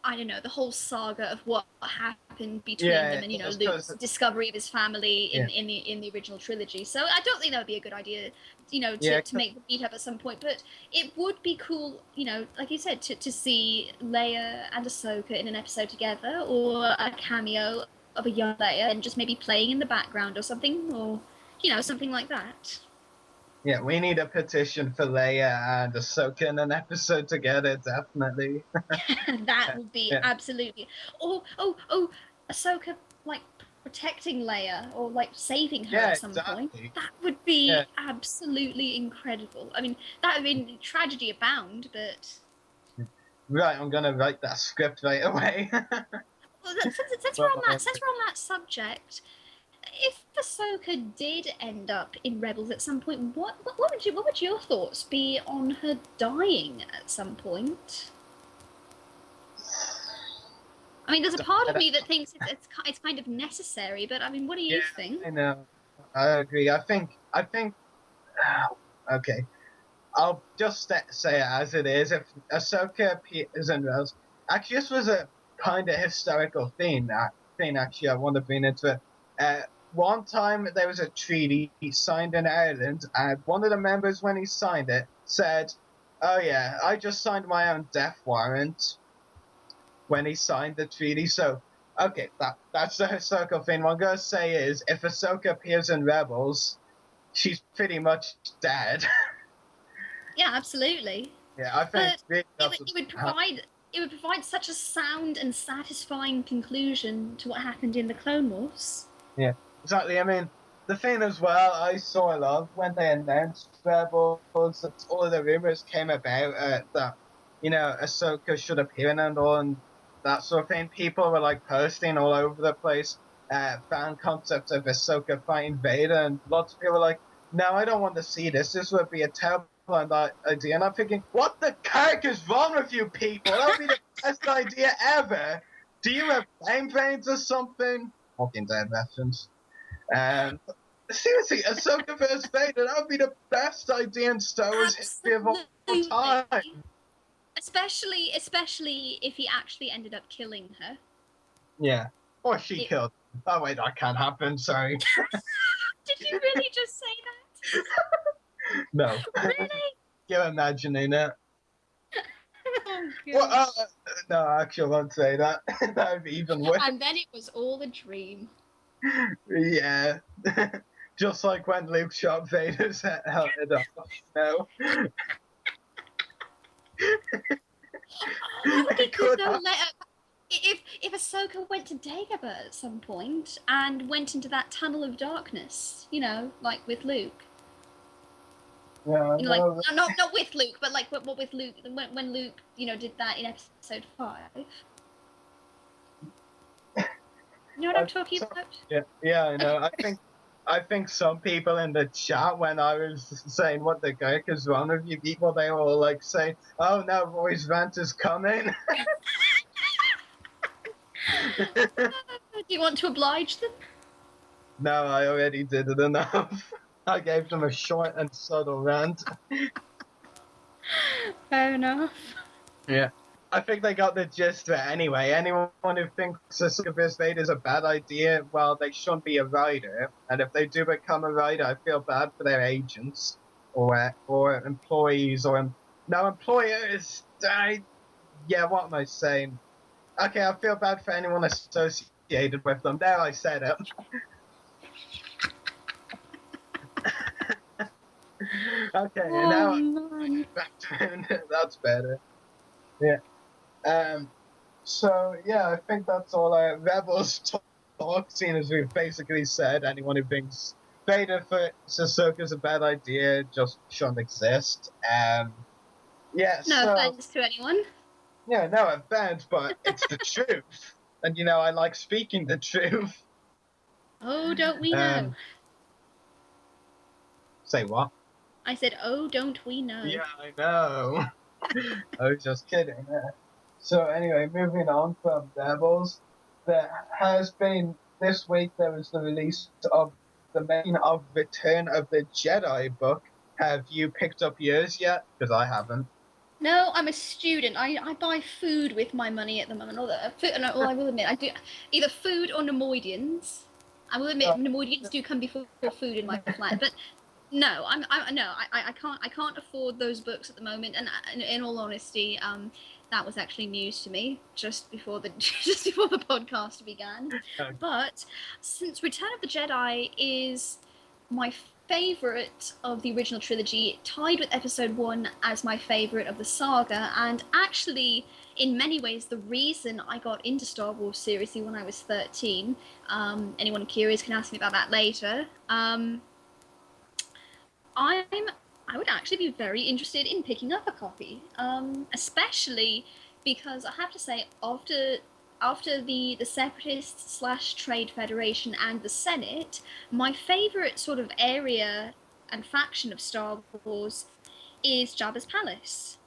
[SPEAKER 9] I don't know, the whole saga of what happened between them, and, you know, Luke's discovery of his family in the original trilogy. So I don't think that would be a good idea, you know, to make the meet up at some point. But it would be cool, you know, like you said, to see Leia and Ahsoka in an episode together, or a cameo of a young Leia and just maybe playing in the background or something, or, you know, something like that.
[SPEAKER 8] Yeah, we need a petition for Leia and Ahsoka in an episode together, definitely.
[SPEAKER 9] That would be absolutely. Oh, Ahsoka, like, protecting Leia, or like saving her at some point. That would be absolutely incredible. I mean, that would be tragedy abound, but.
[SPEAKER 8] Right, I'm gonna write that script right away.
[SPEAKER 9] Well, since we're on that subject, if Ahsoka did end up in Rebels at some point, what would your thoughts be on her dying at some point? I mean, there's a part of me that thinks it's kind of necessary, but I mean, what do you think?
[SPEAKER 8] I know, I agree. I think. Okay, I'll just say it as it is. If Ahsoka appears in Rebels, actually, this was a kind of historical thing. Actually, I want to bring into it. One time there was a treaty signed in Ireland, and one of the members, when he signed it, said, "Oh yeah, I just signed my own death warrant." When he signed the treaty, so okay, that's the historical thing. What I'm gonna say is, if Ahsoka appears in Rebels, she's pretty much dead.
[SPEAKER 9] Yeah, absolutely.
[SPEAKER 8] Yeah, I think
[SPEAKER 9] it would provide such a sound and satisfying conclusion to what happened in the Clone Wars.
[SPEAKER 8] Yeah. Exactly. I mean, the thing as well, I saw a lot when they announced Rebels, all of the rumors came about that, you know, Ahsoka should appear in and all, and that sort of thing. People were like posting all over the place fan concepts of Ahsoka fighting Vader, and lots of people were like, "No, I don't want to see this. This would be a terrible idea." And I'm thinking, what the heck is wrong with you people? That would be the best idea ever. Do you have flame veins or something? Walking Dead reference. Seriously, Ahsoka vs. Vader, that would be the best idea in Star Wars history of all time.
[SPEAKER 9] Especially if he actually ended up killing her.
[SPEAKER 8] Yeah. Or she killed him. Oh, wait, that can't happen. Sorry.
[SPEAKER 9] Did you really just say that?
[SPEAKER 8] No.
[SPEAKER 9] Really?
[SPEAKER 8] You're imagining it.
[SPEAKER 9] Oh,
[SPEAKER 8] Well, no, actually, I won't say that. That would be even worse.
[SPEAKER 9] And then it was all a dream.
[SPEAKER 8] Yeah. Just like when Luke shot Vader's head off. No.
[SPEAKER 9] If Ahsoka went to Dagobah at some point and went into that tunnel of darkness, you know, like with Luke.
[SPEAKER 8] Yeah,
[SPEAKER 9] you know, like not with Luke, but like what with Luke when Luke, you know, did that in episode 5. You know what I'm talking about?
[SPEAKER 8] Yeah, I know. I think some people in the chat, when I was saying what the heck is wrong with you people, they were all like saying, "Oh no, Roy's rant is coming."
[SPEAKER 9] Do you want to oblige them?
[SPEAKER 8] No, I already did it enough. I gave them a short and subtle rant.
[SPEAKER 9] Fair enough.
[SPEAKER 8] Yeah. I think they got the gist of it anyway. Anyone who thinks Ahsoka vs. Vader is a bad idea, well, they shouldn't be a writer. And if they do become a writer, I feel bad for their agents or employees or employers. Yeah, what am I saying? Okay, I feel bad for anyone associated with them. There, I said it. Okay, now that's better. Yeah. So yeah, I think that's all our Rebels talk. Seeing as we've basically said, anyone who thinks Vader for Ahsoka is a bad idea just shouldn't exist. Yeah.
[SPEAKER 9] No offense to anyone.
[SPEAKER 8] Yeah, no offense, but it's the truth, and you know I like speaking the truth.
[SPEAKER 9] Oh, don't we know?
[SPEAKER 8] Say what?
[SPEAKER 9] I said, oh, don't we know?
[SPEAKER 8] Yeah, I know. I was just kidding. So anyway, moving on from Rebels, there has been, this week there was the release of the making of Return of the Jedi book. Have you picked up yours yet? Because I haven't.
[SPEAKER 9] No, I'm a student. I buy food with my money at the moment. I will admit, I do either food or Nemoidians. I will admit, Nemoidians do come before food in my flat, but no, I can't afford those books at the moment. And in all honesty, that was actually news to me just before the podcast began. Okay. But since Return of the Jedi is my favorite of the original trilogy, tied with Episode 1 as my favorite of the saga, and actually in many ways the reason I got into Star Wars seriously when I was 13. Anyone curious can ask me about that later. I would actually be very interested in picking up a copy, especially because I have to say, after the Separatists / Trade Federation and the Senate, my favourite sort of area and faction of Star Wars is Jabba's Palace.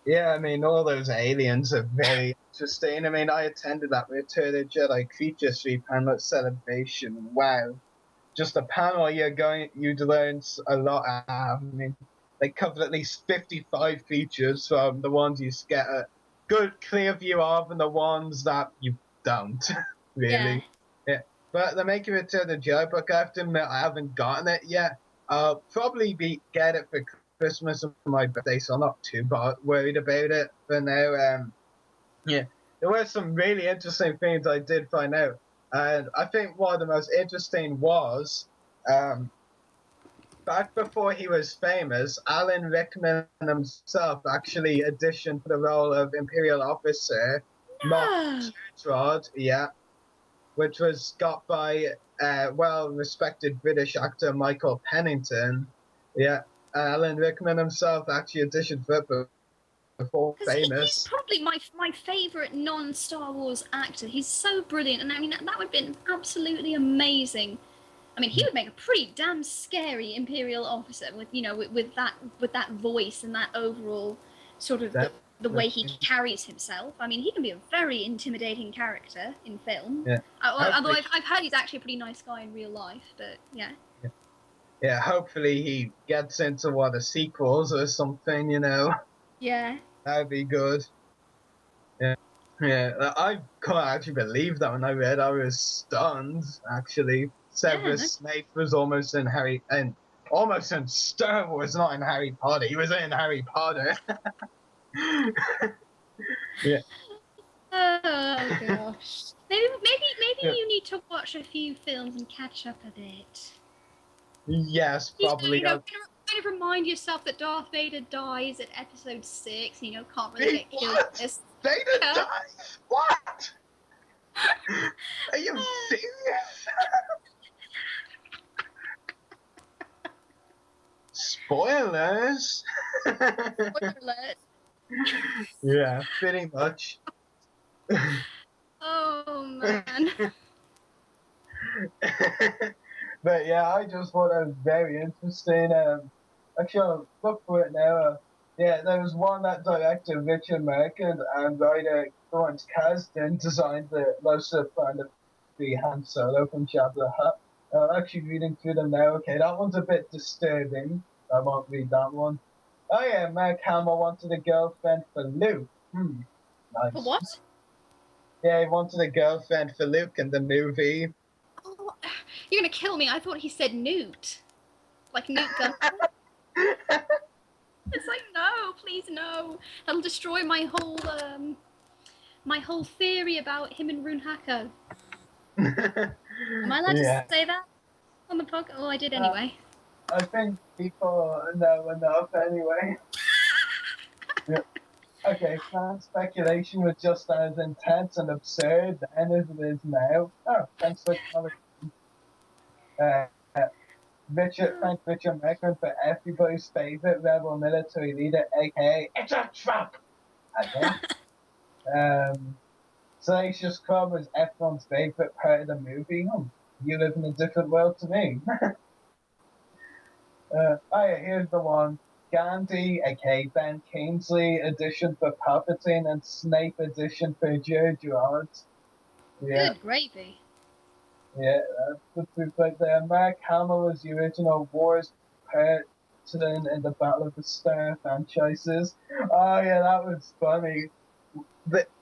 [SPEAKER 8] Yeah, I mean, all those aliens are very interesting. I mean, I attended that Return of the Jedi Creature Street panel at Celebration. Wow. Just a panel you'd learn a lot. I mean, they covered at least 55 features from the ones you get a good clear view of and the ones that you don't, really. Yeah. But the making Return of the Jedi book, I have to admit, I haven't gotten it yet. I'll probably get it for Christmas and my birthday, so I'm not too worried about it for now. Yeah, there were some really interesting things I did find out. And I think one of the most interesting was, back before he was famous, Alan Rickman himself actually auditioned for the role of Imperial Officer Moff Gideon, which was got by well-respected British actor Michael Pennington. Yeah, Alan Rickman himself actually auditioned for it all
[SPEAKER 9] Because he's
[SPEAKER 8] famous.
[SPEAKER 9] probably my favourite non-Star Wars actor. He's so brilliant, and I mean that would have been absolutely amazing. I mean, he would make a pretty damn scary Imperial officer with with that voice and that overall sort of the way he carries himself. I mean, he can be a very intimidating character in film.
[SPEAKER 8] Yeah.
[SPEAKER 9] Although I've heard he's actually a pretty nice guy in real life, but yeah.
[SPEAKER 8] Yeah, hopefully he gets into one of the sequels or something,
[SPEAKER 9] Yeah.
[SPEAKER 8] That'd be good. Yeah. Yeah, I can't actually believe that when I read. I was stunned, actually. Severus Snape was almost in Star Wars, not in Harry Potter. He was in Harry Potter. Yeah.
[SPEAKER 9] Oh gosh. Maybe you need to watch a few films and catch up a bit.
[SPEAKER 8] Yes, probably.
[SPEAKER 9] Kind of remind yourself that Darth Vader dies at episode 6. Can't really get killed.
[SPEAKER 8] Vader dies? What? Are you serious? Spoilers.
[SPEAKER 9] Spoiler alert.
[SPEAKER 8] Yeah, pretty much.
[SPEAKER 9] Oh man.
[SPEAKER 8] But yeah, I just thought that was very interesting. Actually, I'll look for it now. Yeah, there was one that director Richard Merkin and writer Lawrence Kasdan designed the most of the plan to be Han Solo from Jabba the Hutt. I'm actually reading through them now. Okay, that one's a bit disturbing. I won't read that one. Oh yeah, Mark Hamill wanted a girlfriend for Luke. Nice.
[SPEAKER 9] For what?
[SPEAKER 8] Yeah, he wanted a girlfriend for Luke in the movie.
[SPEAKER 9] Oh, you're gonna kill me. I thought he said Newt. Like Newt Gunn. It's like, no, please no. That'll destroy my whole theory about him and Rune Hako. Am I allowed to say that on the podcast? Oh, I did anyway.
[SPEAKER 8] I think people know enough anyway. Yeah. Okay, fan speculation was just as intense and absurd then as it is now. Oh, thanks for coming. Thank Richard Meckman for everybody's favorite rebel military leader, aka it's a trap. Salacious Crumb was everyone's favorite part of the movie. You live in a different world to me. Here's the one. Gandhi, aka Ben Kingsley edition for Palpatine and Snape edition for Jar Jar. Yeah.
[SPEAKER 9] Good gravy.
[SPEAKER 8] Yeah, that's the truth right there. Mark Hamill was the original Wars person in the Battle of the Star franchises. Oh yeah, that was funny.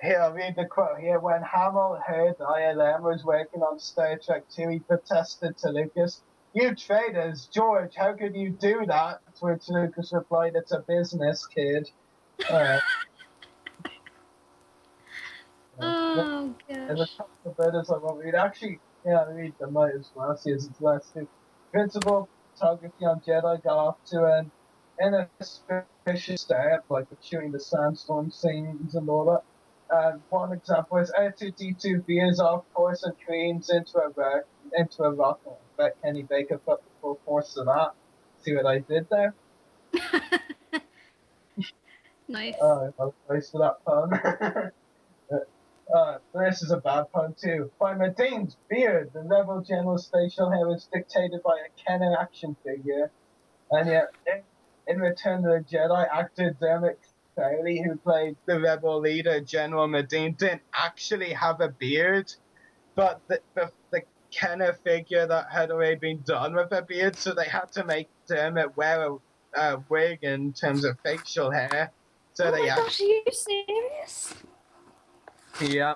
[SPEAKER 8] Here, I'll read the quote here. When Hamill heard the ILM was working on Star Trek 2, he protested to Lucas, "You traitors, George, how could you do that?" To which Lucas replied, "It's a business, kid." Alright.
[SPEAKER 9] Oh,
[SPEAKER 8] There's a couple of others I won't read. Actually, I read them might as well. See, as it's last two. Principal photography on Jedi got off to an inauspicious start, like shooting the sandstorm scenes and all that. And one example is R2D2 veers off course and careens into a rock. I bet Kenny Baker put the full force of that. See what I did there?
[SPEAKER 9] Nice.
[SPEAKER 8] I'll place for that pun. This is a bad pun too. By Madine's beard, the rebel general's facial hair was dictated by a Kenner action figure. And yet, in Return of the Jedi, actor Dermot Crowley, who played the rebel leader General Madine, didn't actually have a beard, but the Kenner figure that had already been done with a beard, so they had to make Dermot wear a wig in terms of facial hair. So
[SPEAKER 9] oh
[SPEAKER 8] they
[SPEAKER 9] my gosh, are you serious?
[SPEAKER 8] Yeah.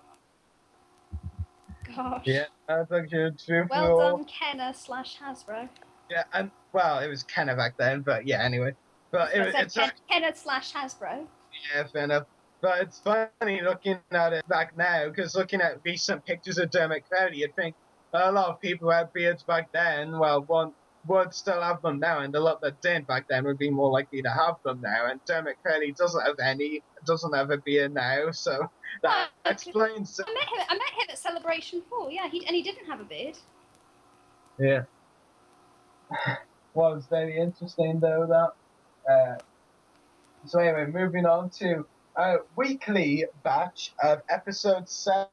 [SPEAKER 9] Gosh.
[SPEAKER 8] Yeah, that's actually true.
[SPEAKER 9] Well done, Kenner / Hasbro.
[SPEAKER 8] Yeah, and well, it was Kenner back then, but yeah, anyway. But it's
[SPEAKER 9] Kenner / Hasbro.
[SPEAKER 8] Yeah, fair enough. But it's funny looking at it back now, because looking at recent pictures of Dermot Crowley, you'd think a lot of people who had beards back then, one would still have them now, and a lot that didn't back then would be more likely to have them now. And Dermot Crowley doesn't have a beard now, so that explains.
[SPEAKER 9] I met him at Celebration 4. Yeah, he didn't have a beard.
[SPEAKER 8] Yeah. Was very interesting though that. So anyway, moving on to a weekly batch of episode 7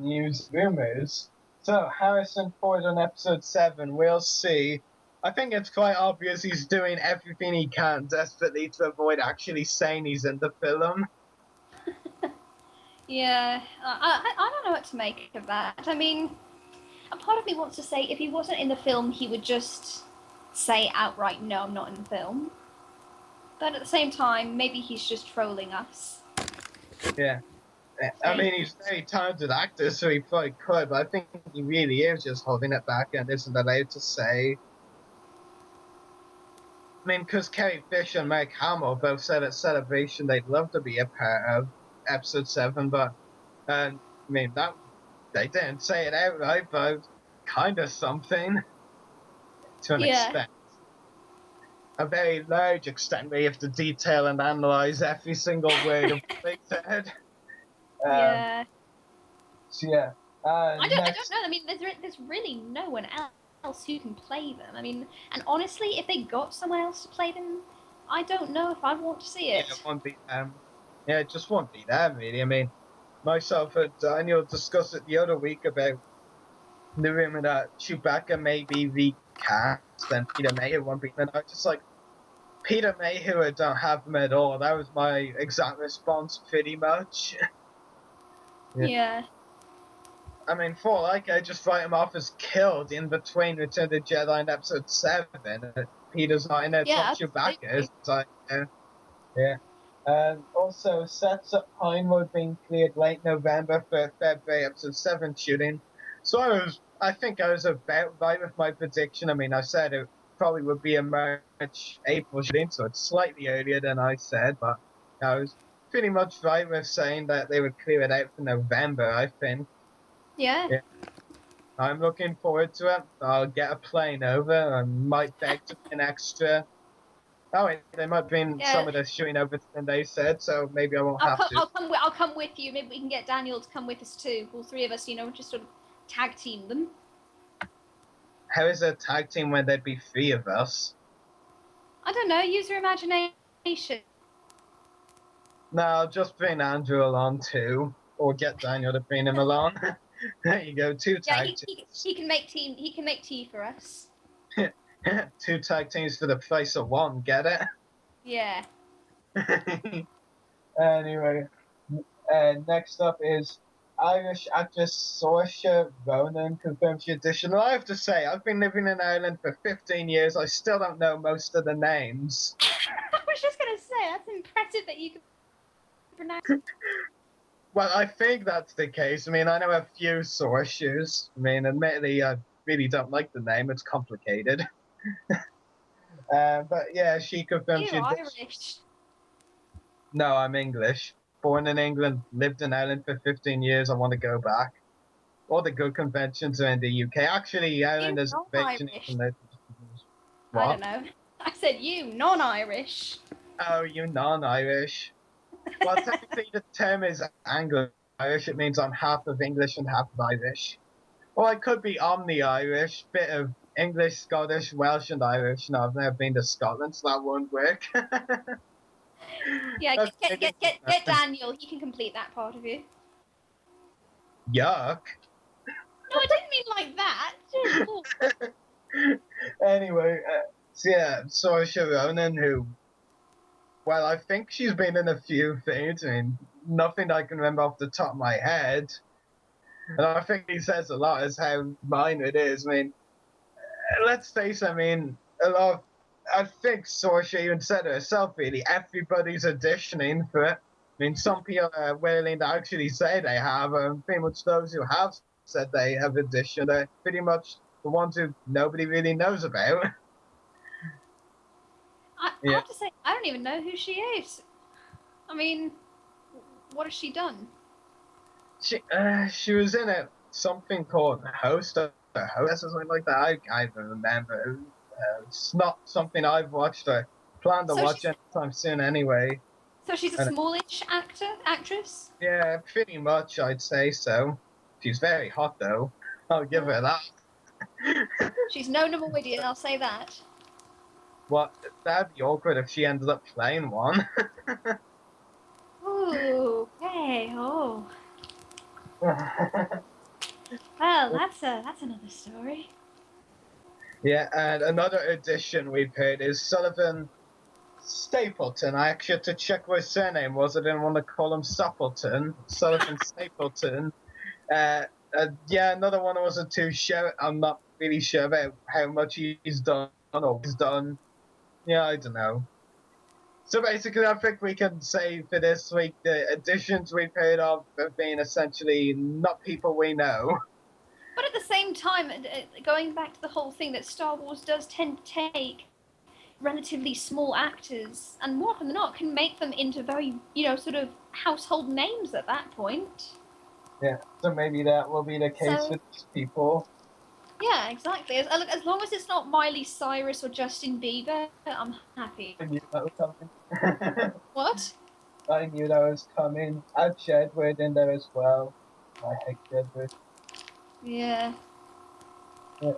[SPEAKER 8] news rumors. So, Harrison Ford on episode 7, we'll see. I think it's quite obvious he's doing everything he can desperately to avoid actually saying he's in the film.
[SPEAKER 9] Yeah, I don't know what to make of that. I mean, a part of me wants to say if he wasn't in the film, he would just say outright, no, I'm not in the film. But at the same time, maybe he's just trolling us.
[SPEAKER 8] Yeah. I mean, he's a very talented actor, so he probably could, but I think he really is just holding it back and isn't allowed to say. I mean, because Carrie Fisher and Mark Hamill both said at Celebration they'd love to be a part of episode 7, but, I mean, that they didn't say it outright, but kind of something to an extent. A very large extent, where you have to detail and analyze every single word of what they said.
[SPEAKER 9] Yeah.
[SPEAKER 8] So yeah.
[SPEAKER 9] I don't know. I mean, there's really no one else who can play them. I mean, and honestly, if they got someone else to play them, I don't know if I'd want to see it.
[SPEAKER 8] Yeah, it won't be them. Yeah, it just won't be them, really. I mean, myself and Daniel discussed it the other week about the rumor that Chewbacca may be recast and Peter Mayhew won't be. And I was just like, Peter Mayhew, I don't have him at all. That was my exact response, pretty much.
[SPEAKER 9] Yeah.
[SPEAKER 8] I mean, for like, I just write him off as killed in between Return of the Jedi and Episode 7. Peter's not in it, it's not Chewbacca. It's like, yeah. Also, sets at Pinewood being cleared late November for February Episode 7 shooting. So I think I was about right with my prediction. I mean, I said it probably would be a March, April shooting, so it's slightly earlier than I said, but I was pretty much right with saying that they would clear it out for November, I think.
[SPEAKER 9] Yeah.
[SPEAKER 8] I'm looking forward to it. I'll get a plane over. I might beg to be an extra. Oh, wait, they might bring some of the shooting over than they said, so maybe I won't have to.
[SPEAKER 9] I'll come with you. Maybe we can get Daniel to come with us too. All three of us, just sort of tag team them.
[SPEAKER 8] How is it a tag team when there'd be 3 of us?
[SPEAKER 9] I don't know. Use your imagination.
[SPEAKER 8] No, I'll just bring Andrew along too, or get Daniel to bring him along. There you go, 2 tag teams.
[SPEAKER 9] He can make team. He can make tea for us.
[SPEAKER 8] 2 tag teams for the price of 1. Get it?
[SPEAKER 9] Yeah.
[SPEAKER 8] Anyway, next up is Irish actress Saoirse Ronan confirms she auditioned. Well, I have to say, I've been living in Ireland for 15 years. I still don't know most of the names.
[SPEAKER 9] I was just going to say, that's impressive that you can pronounce.
[SPEAKER 8] Well, I think that's the case. I mean, I know a few Saoirses. I mean, admittedly, I really don't like the name. It's complicated. But yeah, she confirmed
[SPEAKER 9] You're Irish.
[SPEAKER 8] No, I'm English. Born in England, lived in Ireland for 15 years. I want to go back. All the good conventions are in the UK. Actually, Ireland is invasion.
[SPEAKER 9] I don't know. I said you, non-Irish.
[SPEAKER 8] Oh, you non-Irish. Well, technically the term is Anglo-Irish. It means I'm half of English and half of Irish. Or I could be omni-Irish, bit of English, Scottish, Welsh, and Irish. No, I've never been to Scotland, so that won't work.
[SPEAKER 9] Yeah, get Daniel. He can complete that part of you.
[SPEAKER 8] Yuck.
[SPEAKER 9] No, I didn't mean like that.
[SPEAKER 8] Anyway, so yeah, Saoirse Ronan, who, well, I think she's been in a few things. I mean, nothing I can remember off the top of my head. And I think he says a lot as how minor it is. I mean, let's face it, I mean, I think Saoirse even said it herself, really, everybody's auditioning for it. I mean, some people are willing to actually say they have, and pretty much those who have said they have auditioned are pretty much the ones who nobody really knows about.
[SPEAKER 9] I have to say, I don't even know who she is. I mean, what has she done?
[SPEAKER 8] She was in something called Host or something like that. I can't even remember. It's not something I've watched or plan to watch anytime soon anyway.
[SPEAKER 9] So she's a smallish actress?
[SPEAKER 8] Yeah, pretty much, I'd say so. She's very hot, though. I'll give her that.
[SPEAKER 9] She's no Norwegian, I'll say that.
[SPEAKER 8] Well, that'd be awkward if she ended up playing one.
[SPEAKER 9] Ooh, okay. Oh. Well, that's another story.
[SPEAKER 8] Yeah, and another addition we've heard is Sullivan Stapleton. I actually had to check what his surname was. I didn't want to call him Suppleton. Sullivan Stapleton. Yeah, another one I wasn't too sure. I'm not really sure about how much he's done or he's done. Yeah, I don't know. So basically, I think we can say for this week the additions we've heard of have been essentially not people we know.
[SPEAKER 9] But at the same time, going back to the whole thing that Star Wars does tend to take relatively small actors, and more often than not, can make them into very, sort of household names at that point.
[SPEAKER 8] Yeah, so maybe that will be the case with these people.
[SPEAKER 9] Yeah, exactly. As long as it's not Miley Cyrus or Justin Bieber, I'm happy.
[SPEAKER 8] I knew that was coming.
[SPEAKER 9] What?
[SPEAKER 8] I knew that was coming. I'd Jedward in there as well. I hate Jedward.
[SPEAKER 9] Yeah.
[SPEAKER 8] Yeah.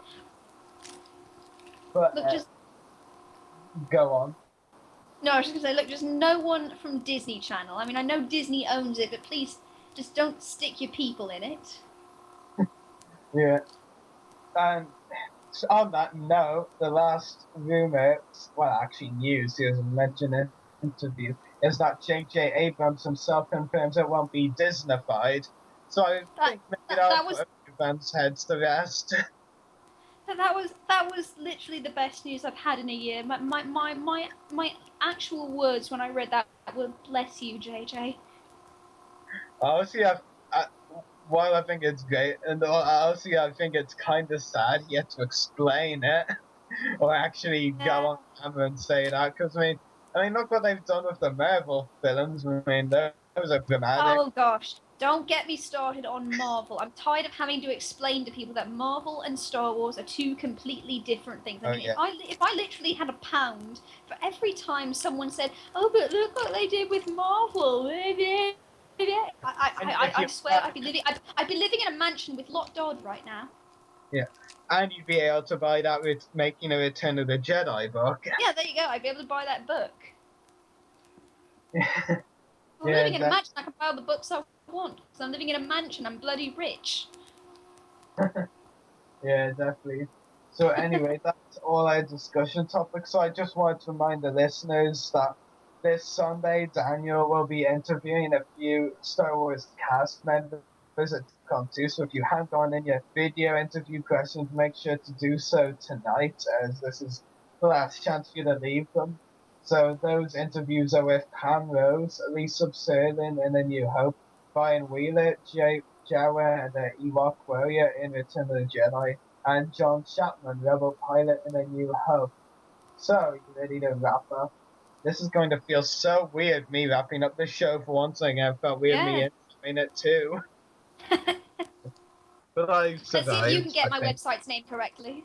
[SPEAKER 8] But
[SPEAKER 9] look, just
[SPEAKER 8] go on.
[SPEAKER 9] No, I was just gonna say, look, just no one from Disney Channel. I mean, I know Disney owns it, but please, just don't stick your people in it.
[SPEAKER 8] Yeah. And on that note, the last rumor, well, actually news, he was mentioned in an interview, is that J.J. Abrams himself confirms it won't be Disneyfied. So I think maybe that was Abrams' heads the rest.
[SPEAKER 9] That was literally the best news I've had in a year. My actual words when I read that were "Bless you, JJ."
[SPEAKER 8] Honestly, while I think it's great, and honestly, I think it's kind of sad he had to explain it, or actually go on camera and say that. Because I mean, look what they've done with the Marvel films. I mean, those are dramatic.
[SPEAKER 9] Oh gosh, don't get me started on Marvel. I'm tired of having to explain to people that Marvel and Star Wars are two completely different things. I mean, if I literally had £1 for every time someone said, "Oh, but look what they did with Marvel," I swear I'd be living in a mansion with Lot Dodd right now.
[SPEAKER 8] Yeah, and you'd be able to buy that with making a Return of the Jedi book.
[SPEAKER 9] Yeah, there you go. I'd be able to buy that book. I'm
[SPEAKER 8] Yeah,
[SPEAKER 9] living in a mansion. I can buy all the books I want because I'm living in a mansion. I'm bloody rich.
[SPEAKER 8] Yeah, definitely. So anyway, that's all our discussion topics. So I just wanted to remind the listeners that this Sunday, Daniel will be interviewing a few Star Wars cast members at Con 2. So if you haven't gone in your video interview questions, make sure to do so tonight, as this is the last chance for you to leave them. So those interviews are with Pam Rose, Lisa Serlin in A New Hope, Brian Wheeler, Jawa and the Ewok Warrior in Return of the Jedi, and John Chapman, Rebel Pilot in A New Hope. So, you ready to wrap up? This is going to feel so weird, me wrapping up the show for one thing. I felt weird me enjoying it too. But I survived.
[SPEAKER 9] Let's see if you can get my website's name correctly.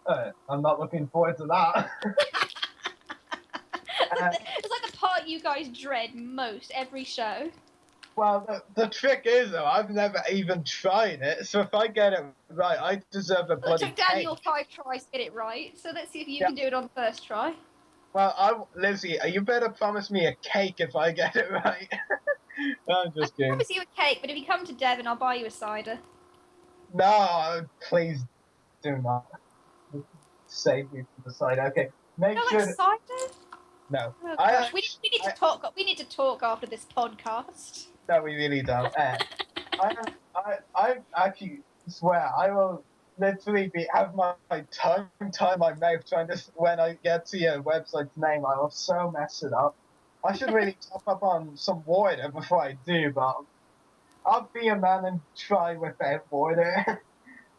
[SPEAKER 8] I'm not looking forward to that.
[SPEAKER 9] It's like the part you guys dread most every show.
[SPEAKER 8] Well, the trick is, though, I've never even tried it, so if I get it right, I deserve a bloody
[SPEAKER 9] cake. It took Daniel 5 tries to get it right, so let's see if you can do it on the first try.
[SPEAKER 8] Well, Lizzie, you better promise me a cake if I get it right. I'm just kidding.
[SPEAKER 9] I promise you a cake, but if you come to Devon, I'll buy you a cider.
[SPEAKER 8] No, please do not. Save me from the cider. Okay, make sure.
[SPEAKER 9] Like cider?
[SPEAKER 8] No.
[SPEAKER 9] Oh, gosh. We need to talk. We need to talk after this podcast.
[SPEAKER 8] No, we really don't. I actually swear I will literally have my tongue tie my mouth trying to, when I get to your website's name, I will so mess it up. I should really top up on some water before I do, but I'll be a man and try without water.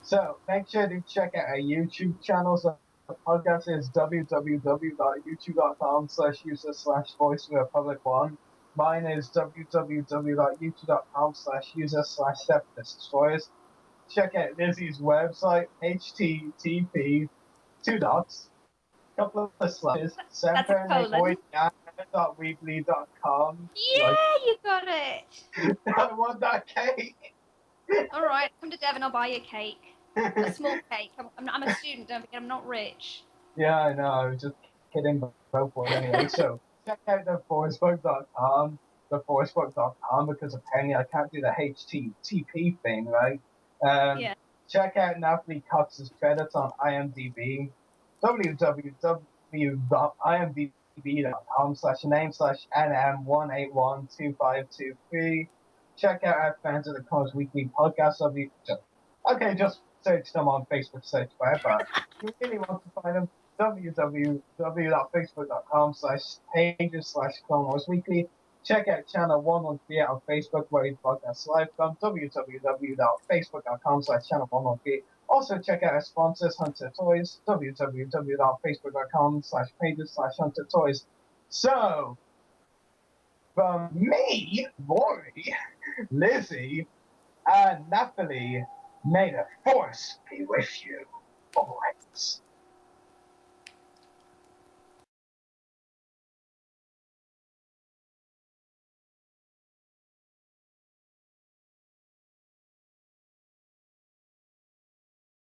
[SPEAKER 8] So make sure to check out our YouTube channel. So the podcast is www.youtube.com/user/voice-republic1. Mine is www.youtube.com/user/separatist-destroyers. Check out Lizzie's website, http://, couple of slashes, weebly.com.
[SPEAKER 9] Yeah, you got it.
[SPEAKER 8] I want that cake.
[SPEAKER 9] All right, come to Devon, I'll buy you a cake. A small cake. I'm a student, don't forget, I'm not rich.
[SPEAKER 8] Yeah, I know, I was just kidding, but go for it anyway. So check out thevoicebook.com, theforcebook.com because apparently I can't do the HTTP thing, right?
[SPEAKER 9] Yeah.
[SPEAKER 8] Check out Nathalie Cox's credits on IMDb, www.imdb.com/name/nm1812523. Check out our Fans of the Comics Weekly podcast. Okay, just search them on Facebook search bar, but if you really want to find them, www.facebook.com/pages/Clone Wars Weekly. Check out channel 113 on Facebook where we broadcast live from www.facebook.com/channel 113. Also check out our sponsors, Hunter Toys, www.facebook.com/pages/Hunter Toys. So, from me, Rory, Lizzie, and Nathalie, may the force be with you always.